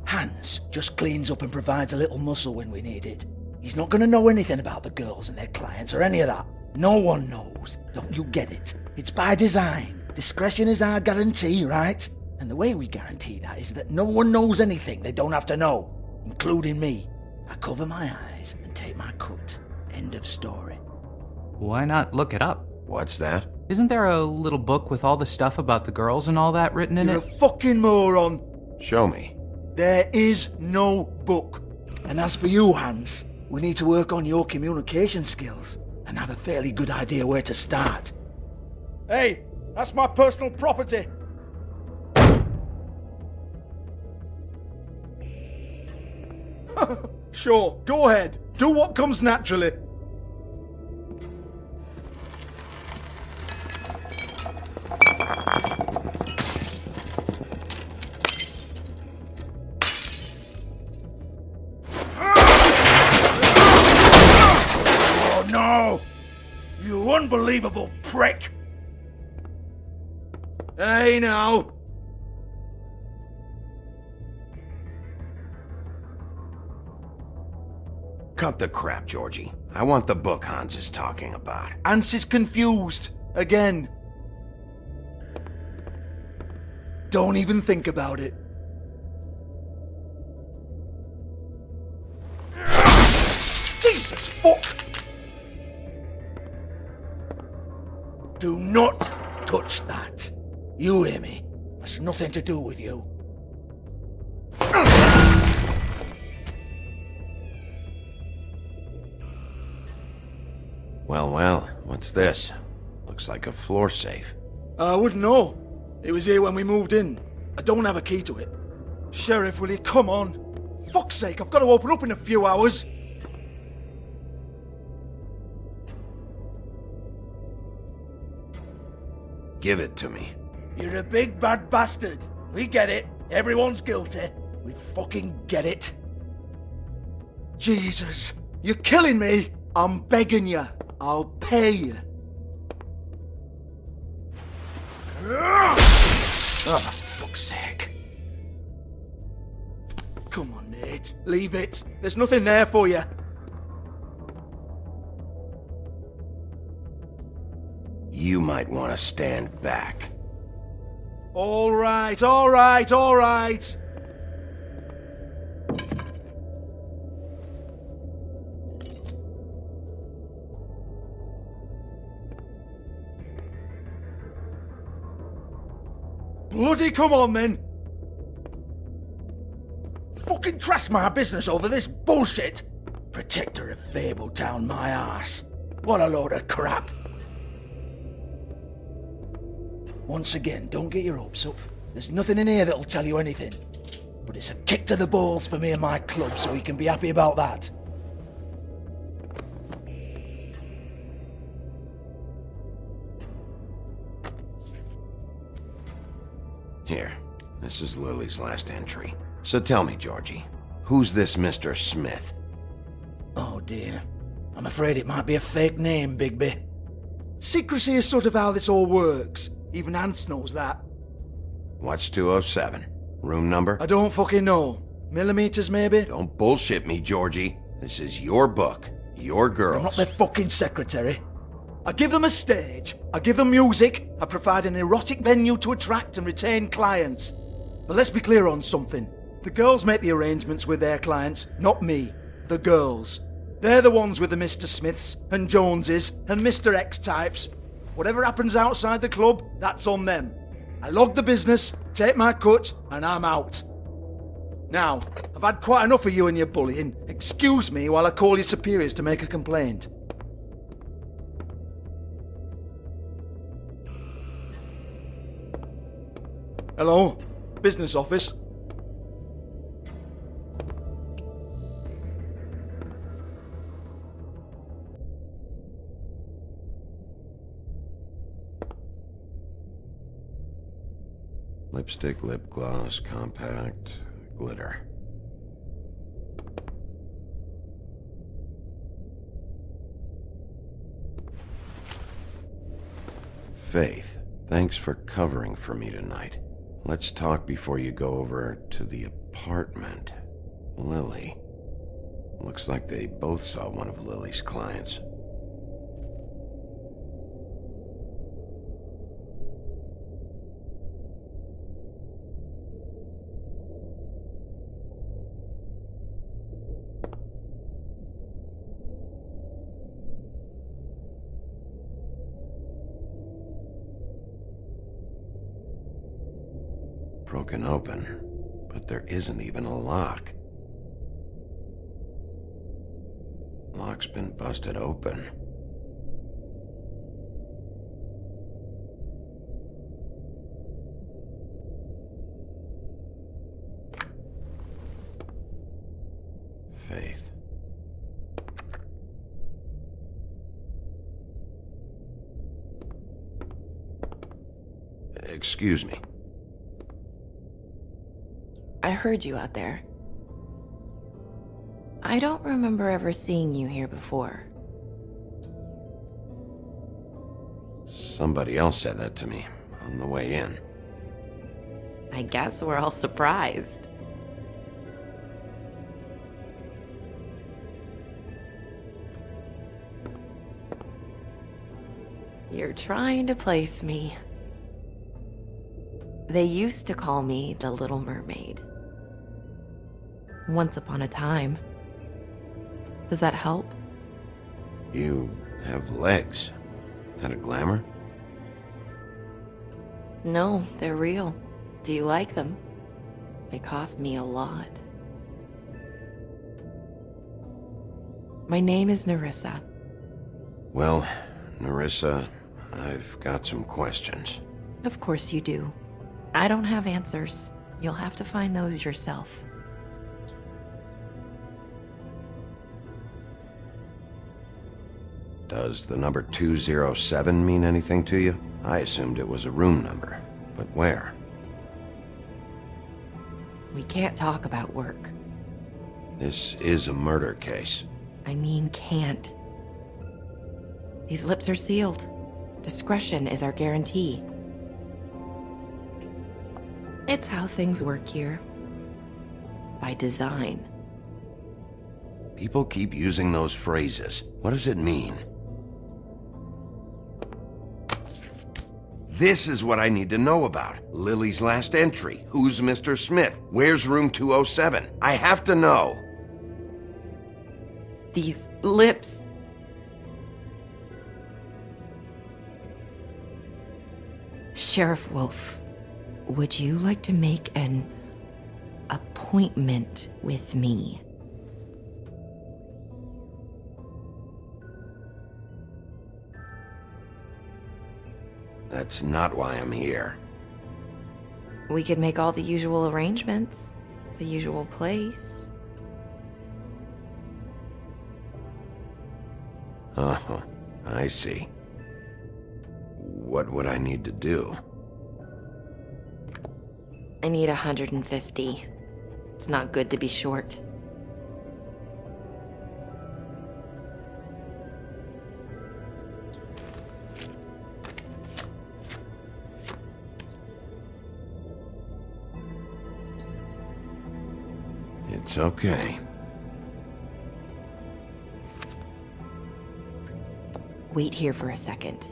Hans just cleans up and provides a little muscle when we need it. He's not gonna know anything about the girls and their clients or any of that. No one knows. Don't you get it? It's by design. Discretion is our guarantee, right? And the way we guarantee that is that no one knows anything they don't have to know, including me. I cover my eyes and take my cut. End of story. Why not look it up? What's that? Isn't there a little book with all the stuff about the girls and all that written in You're it? a fucking moron. Show me. There is no book. And as for you, Hans, we need to work on your communication skills and have a fairly good idea where to start. Hey, that's my personal property. Sure, go ahead. Do what comes naturally. Oh no! You unbelievable prick! Hey now! Cut the crap, Georgie. I want the book Hans is talking about. Hans is confused. Again. Don't even think about it. Jesus fuck! Do not touch that. You hear me? That's nothing to do with you. Well, what's this? Looks like a floor safe. I wouldn't know. It was here when we moved in. I don't have a key to it. Sheriff, will you come on? Fuck's sake, I've got to open up in a few hours. Give it to me. You're a big bad bastard. We get it. Everyone's guilty. We fucking get it. Jesus, you're killing me. I'm begging you. I'll pay you. Oh, fuck's sake. Come on, Nate. Leave it. There's nothing there for you. You might want to stand back. All right, all right, all right. Bloody come on, then. Fucking trash my business over this bullshit. Protector of Fabletown, my ass. What a load of crap. Once again, don't get your hopes up. There's nothing in here that'll tell you anything. But it's a kick to the balls for me and my club, so you can be happy about that. Here, this is Lily's last entry. So tell me, Georgie, who's this Mr. Smith? Oh dear. I'm afraid it might be a fake name, Bigby. Secrecy is sort of how this all works. Even Hans knows that. What's 207? Room number? I don't fucking know. Millimeters, maybe? Don't bullshit me, Georgie. This is your book. Your girls. I'm not their fucking secretary. I give them a stage, I give them music, I provide an erotic venue to attract and retain clients. But let's be clear on something. The girls make the arrangements with their clients, not me. The girls. They're the ones with the Mr. Smiths and Joneses and Mr. X types. Whatever happens outside the club, that's on them. I log the business, take my cut, and I'm out. Now, I've had quite enough of you and your bullying. Excuse me while I call your superiors to make a complaint. Hello? Business office? Lipstick, lip gloss, compact, glitter. Faith, thanks for covering for me tonight. Let's talk before you go over to the apartment. Lily. Looks like they both saw one of Lily's clients. Broken open, but there isn't even a lock. Lock's been busted open. Faith. Excuse me. I heard you out there. I don't remember ever seeing you here before. Somebody else said that to me on the way in. I guess we're all surprised. You're trying to place me. They used to call me the Little Mermaid. Once upon a time. Does that help? You have legs. Had a glamour? No, they're real. Do you like them? They cost me a lot. My name is Nerissa. Well, Nerissa, I've got some questions. Of course you do. I don't have answers. You'll have to find those yourself. Does the number 207 mean anything to you? I assumed it was a room number, but where? We can't talk about work. This is a murder case. I mean can't. These lips are sealed. Discretion is our guarantee. It's how things work here. By design. People keep using those phrases. What does it mean? This is what I need to know about. Lily's last entry. Who's Mr. Smith? Where's room 207? I have to know. These lips. Sheriff Wolf, would you like to make an appointment with me? That's not why I'm here. We could make all the usual arrangements. The usual place. Oh, I see. What would I need to do? I need 150. It's not good to be short. It's okay. Wait here for a second.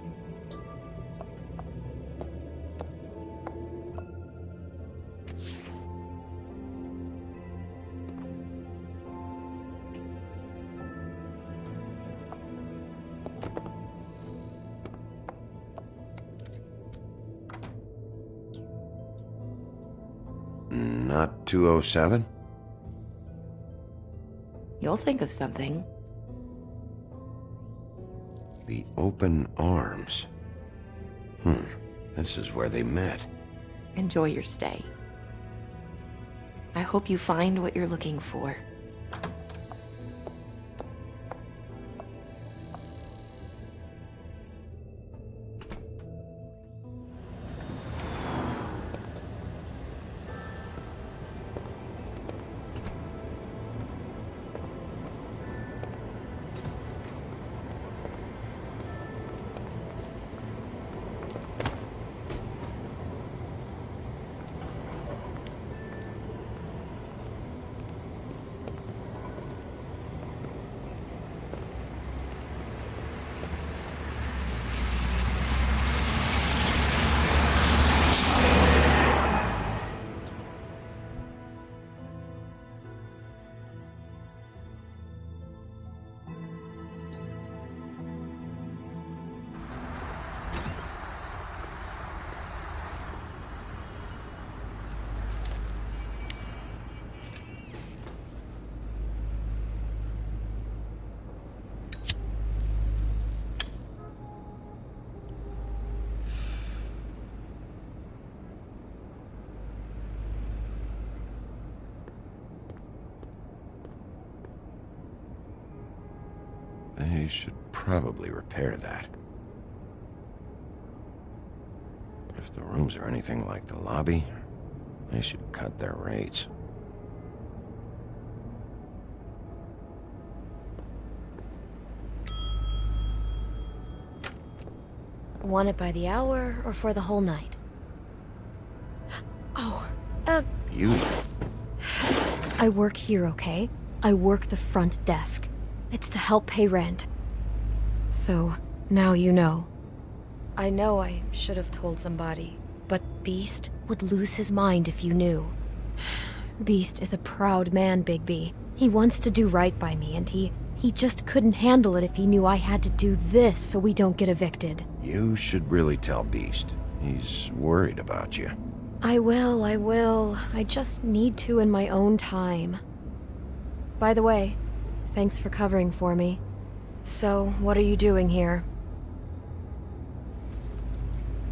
Not 207? You'll think of something. The Open Arms. This is where they met. Enjoy your stay. I hope you find what you're looking for. They should probably repair that. If the rooms are anything like the lobby, they should cut their rates. Want it by the hour or for the whole night? Oh, Beauty. I work here, okay? I work the front desk. It's to help pay rent. So, now you know. I know I should have told somebody, but Beast would lose his mind if you knew. Beast is a proud man, Bigby. He wants to do right by me, and he just couldn't handle it if he knew I had to do this so we don't get evicted. You should really tell Beast. He's worried about you. I will. I just need to in my own time. By the way, thanks for covering for me. So, what are you doing here?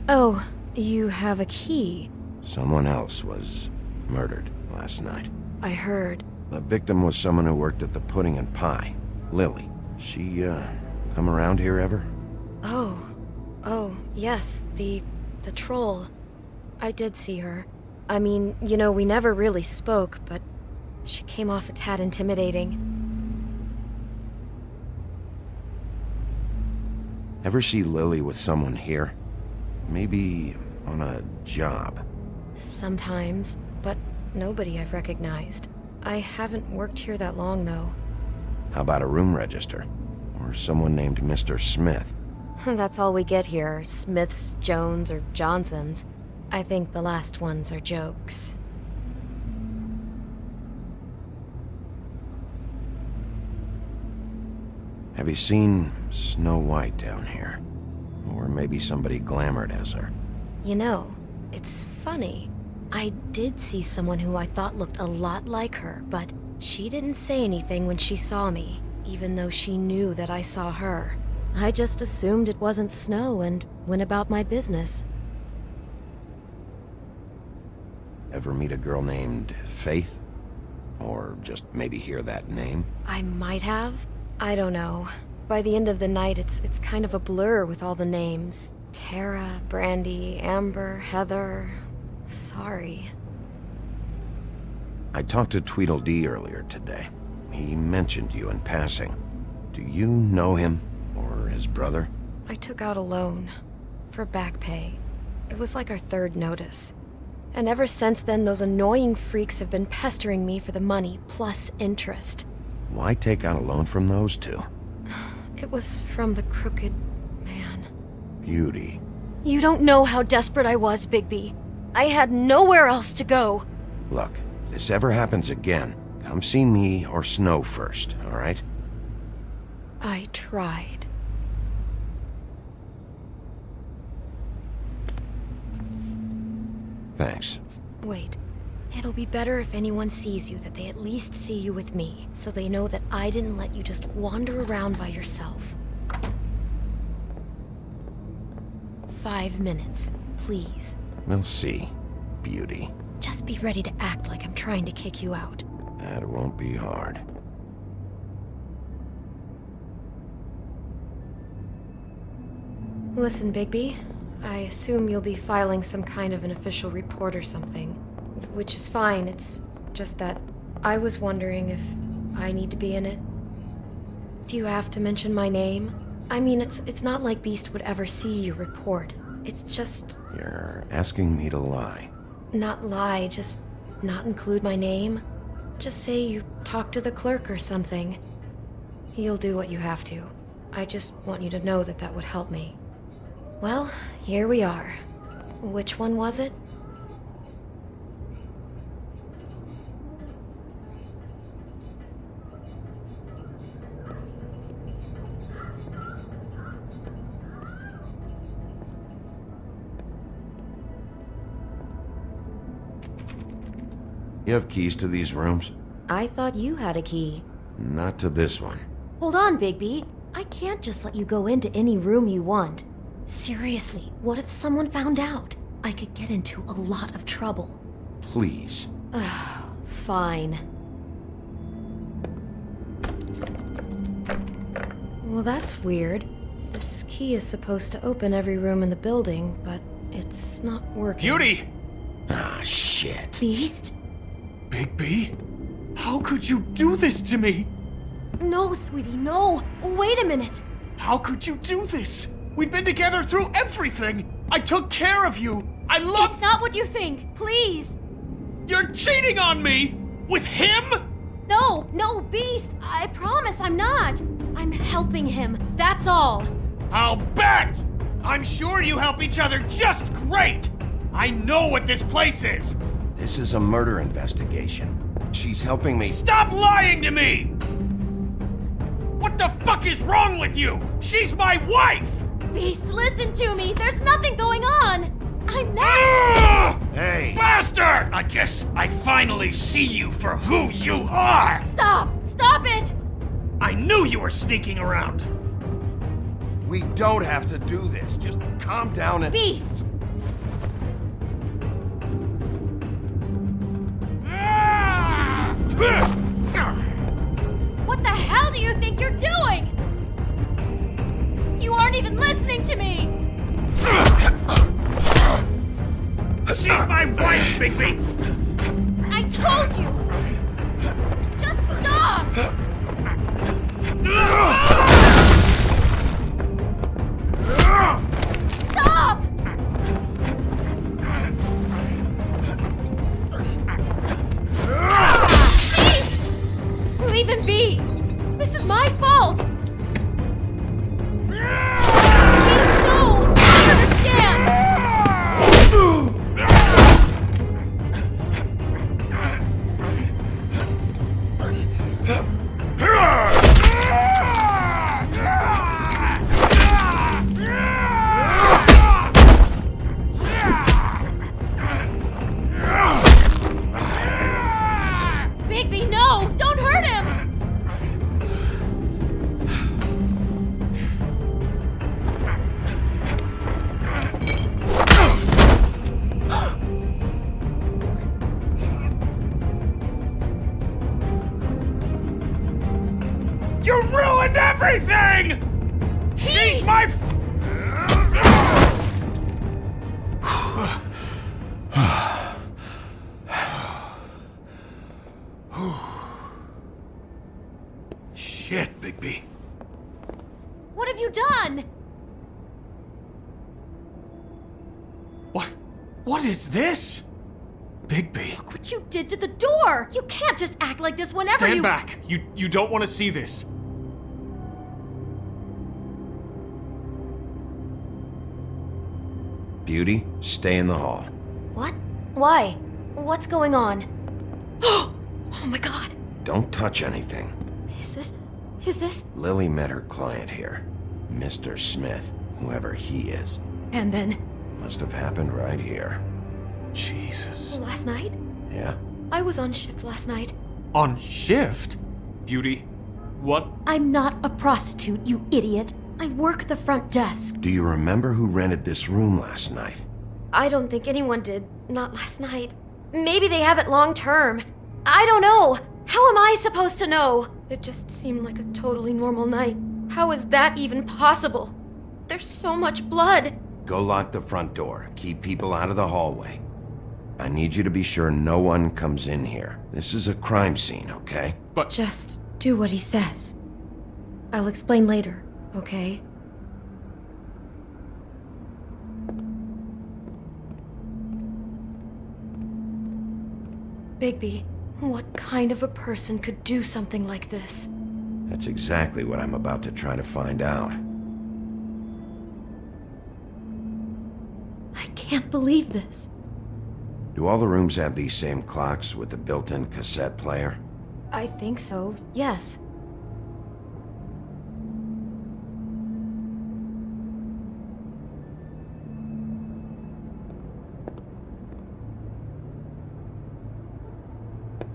Oh, you have a key. Someone else was murdered last night. I heard. The victim was someone who worked at the Pudding and Pie. Lily. She, come around here ever? Oh, yes, the troll. I did see her. I mean, you know, we never really spoke, but she came off a tad intimidating. Ever see Lily with someone here? Maybe on a job. Sometimes, but nobody I've recognized. I haven't worked here that long, though. How about a room register? Or someone named Mr. Smith? That's all we get here, Smiths, Jones, or Johnsons. I think the last ones are jokes. Have you seen Snow White down here? Or maybe somebody glamored as her? You know, it's funny. I did see someone who I thought looked a lot like her, but she didn't say anything when she saw me, even though she knew that I saw her. I just assumed it wasn't Snow and went about my business. Ever meet a girl named Faith? Or just maybe hear that name? I might have. I don't know. By the end of the night, it's kind of a blur with all the names. Tara, Brandy, Amber, Heather... Sorry. I talked to Tweedledee earlier today. He mentioned you in passing. Do you know him? Or his brother? I took out a loan. For back pay. It was like our third notice. And ever since then, those annoying freaks have been pestering me for the money, plus interest. Why take out a loan from those two? It was from the Crooked Man. Beauty. You don't know how desperate I was, Bigby. I had nowhere else to go. Look, if this ever happens again, come see me or Snow first, all right? I tried. Thanks. Wait. It'll be better if anyone sees you that they at least see you with me, so they know that I didn't let you just wander around by yourself. 5 minutes, please. We'll see, Beauty. Just be ready to act like I'm trying to kick you out. That won't be hard. Listen, Bigby, I assume you'll be filing some kind of an official report or something. Which is fine, it's just that I was wondering if I need to be in it. Do you have to mention my name? I mean, it's not like Beast would ever see your report. It's just... You're asking me to lie. Not lie, just not include my name. Just say you talked to the clerk or something. You'll do what you have to. I just want you to know that that would help me. Well, here we are. Which one was it? You have keys to these rooms? I thought you had a key. Not to this one. Hold on, Bigby. I can't just let you go into any room you want. Seriously, what if someone found out? I could get into a lot of trouble. Please. Fine. Well, that's weird. This key is supposed to open every room in the building, but it's not working. Beauty! Ah, shit. Beast? Bigby? How could you do this to me? No, sweetie, no. Wait a minute. How could you do this? We've been together through everything. I took care of you. I love... It's not what you think. Please. You're cheating on me! With him? No, Beast. I promise I'm not. I'm helping him. That's all. I'll bet! I'm sure you help each other just great! I know what this place is! This is a murder investigation. She's helping me. Stop lying to me! What the fuck is wrong with you? She's my wife! Beast, listen to me. There's nothing going on. I'm not... Hey! Bastard! I guess I finally see you for who you are! Stop! Stop it! I knew you were sneaking around! We don't have to do this. Just calm down and... Beast! What the hell do you think you're doing? You aren't even listening to me! She's my wife, Bigby! I told you! Just stop! Stop! Please! Leave him be! This is my fault! Please, no! I understand! Bigby, no! Don't hurt him! You ruined everything! She's my Shit, Bigby. What have you done? What is this? Bigby. Look what you did to the door! You can't just act like this whenever Stand back! You don't want to see this. Beauty, stay in the hall. What? Why? What's going on? Oh my god! Don't touch anything. Is this? Lily met her client here. Mr. Smith, whoever he is. And then? Must have happened right here. Jesus. Last night? Yeah? I was on shift last night. On shift? Beauty, what? I'm not a prostitute, you idiot. I work the front desk. Do you remember who rented this room last night? I don't think anyone did. Not last night. Maybe they have it long term. I don't know. How am I supposed to know? It just seemed like a totally normal night. How is that even possible? There's so much blood. Go lock the front door. Keep people out of the hallway. I need you to be sure no one comes in here. This is a crime scene, okay? But just do what he says. I'll explain later, okay? Bigby, what kind of a person could do something like this? That's exactly what I'm about to try to find out. I can't believe this. Do all the rooms have these same clocks with the built-in cassette player? I think so, yes.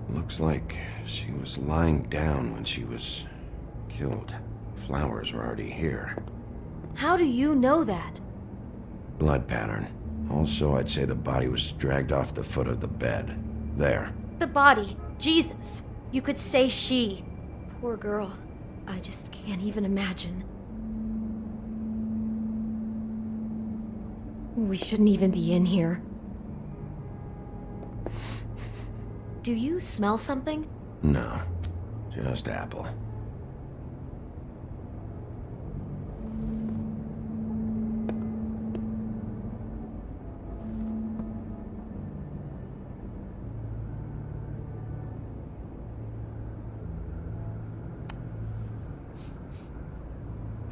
Looks like she was lying down when she was killed. Flowers were already here. How do you know that? Blood pattern. Also, I'd say the body was dragged off the foot of the bed. There. The body. Jesus. You could say she. Poor girl. I just can't even imagine. We shouldn't even be in here. Do you smell something? No. Just apple.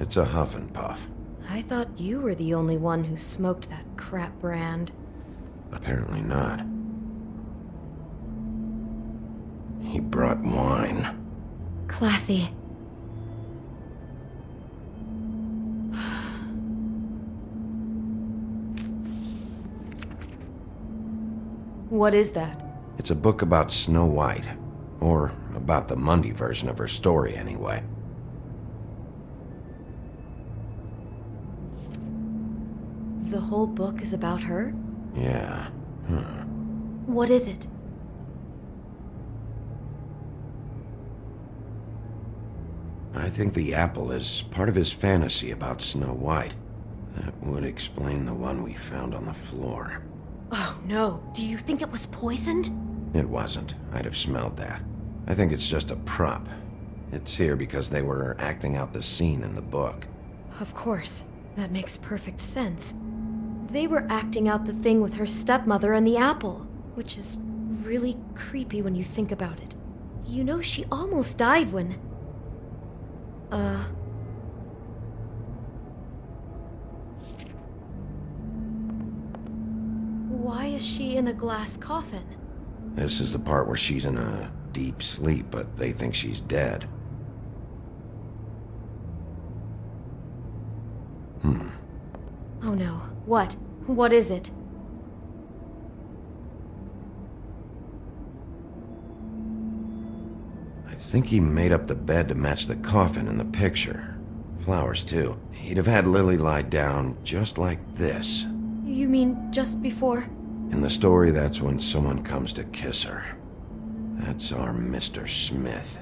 It's a Huff and Puff. I thought you were the only one who smoked that crap brand. Apparently not. He brought wine. Classy. What is that? It's a book about Snow White. Or about the Mundy version of her story, anyway. The whole book is about her? Yeah. Huh. What is it? I think the apple is part of his fantasy about Snow White. That would explain the one we found on the floor. Oh no, do you think it was poisoned? It wasn't. I'd have smelled that. I think it's just a prop. It's here because they were acting out the scene in the book. Of course. That makes perfect sense. They were acting out the thing with her stepmother and the apple, which is really creepy when you think about it. You know, she almost died when... Why is she in a glass coffin? This is the part where she's in a deep sleep, but they think she's dead. Oh no. What? What is it? I think he made up the bed to match the coffin in the picture. Flowers, too. He'd have had Lily lie down just like this. You mean just before? In the story, that's when someone comes to kiss her. That's our Mr. Smith.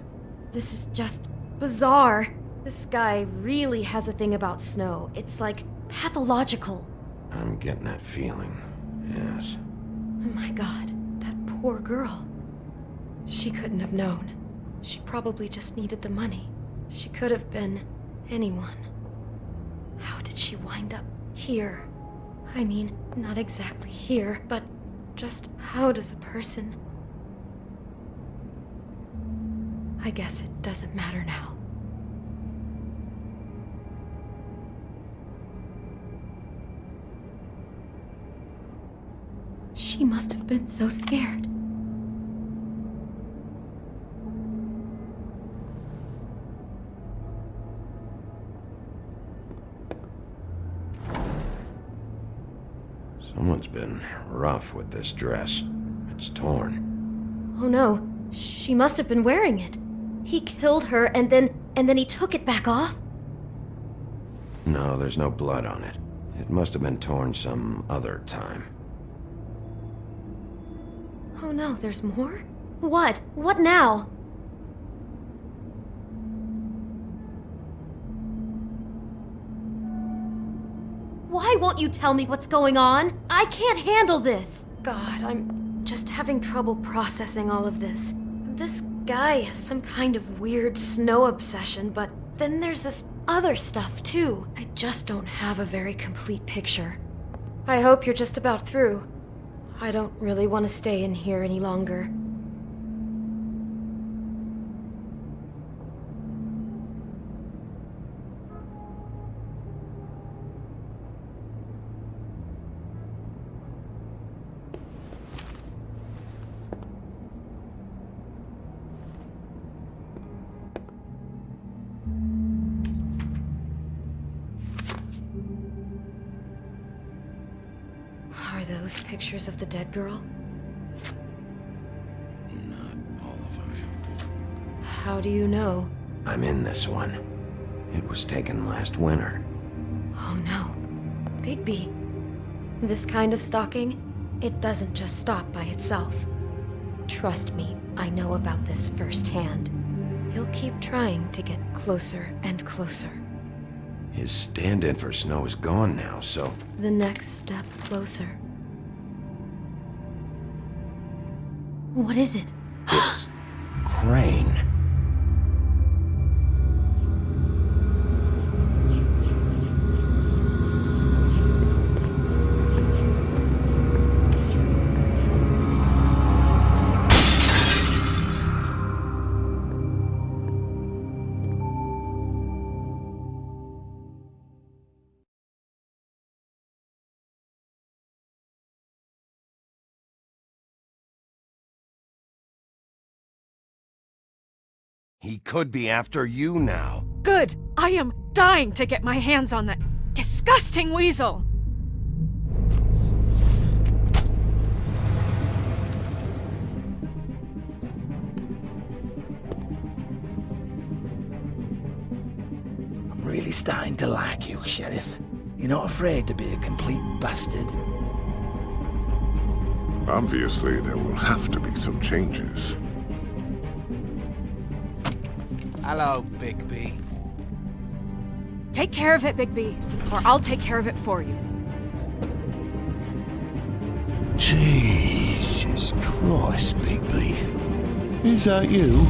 This is just bizarre. This guy really has a thing about Snow. It's like pathological. I'm getting that feeling, yes. Oh my god, that poor girl. She couldn't have known. She probably just needed the money. She could have been anyone. How did she wind up here? I mean, not exactly here, but just how does a person... I guess it doesn't matter now. She must have been so scared. Someone's been rough with this dress. It's torn. Oh no, she must have been wearing it. He killed her and then he took it back off? No, there's no blood on it. It must have been torn some other time. Oh no, there's more? What? What now? Why won't you tell me what's going on? I can't handle this! God, I'm just having trouble processing all of this. This guy has some kind of weird snow obsession, but then there's this other stuff too. I just don't have a very complete picture. I hope you're just about through. I don't really want to stay in here any longer. Are those pictures of the dead girl? Not all of them. How do you know? I'm in this one. It was taken last winter. Oh no. Bigby. This kind of stalking, it doesn't just stop by itself. Trust me, I know about this firsthand. He'll keep trying to get closer and closer. His stand-in for Snow is gone now, so... The next step closer. What is it? It's... Crane. He could be after you now. Good! I am dying to get my hands on that disgusting weasel! I'm really starting to like you, Sheriff. You're not afraid to be a complete bastard. Obviously, there will have to be some changes. Hello, Bigby. Take care of it, Bigby, or I'll take care of it for you. Jesus Christ, Bigby. Is that you?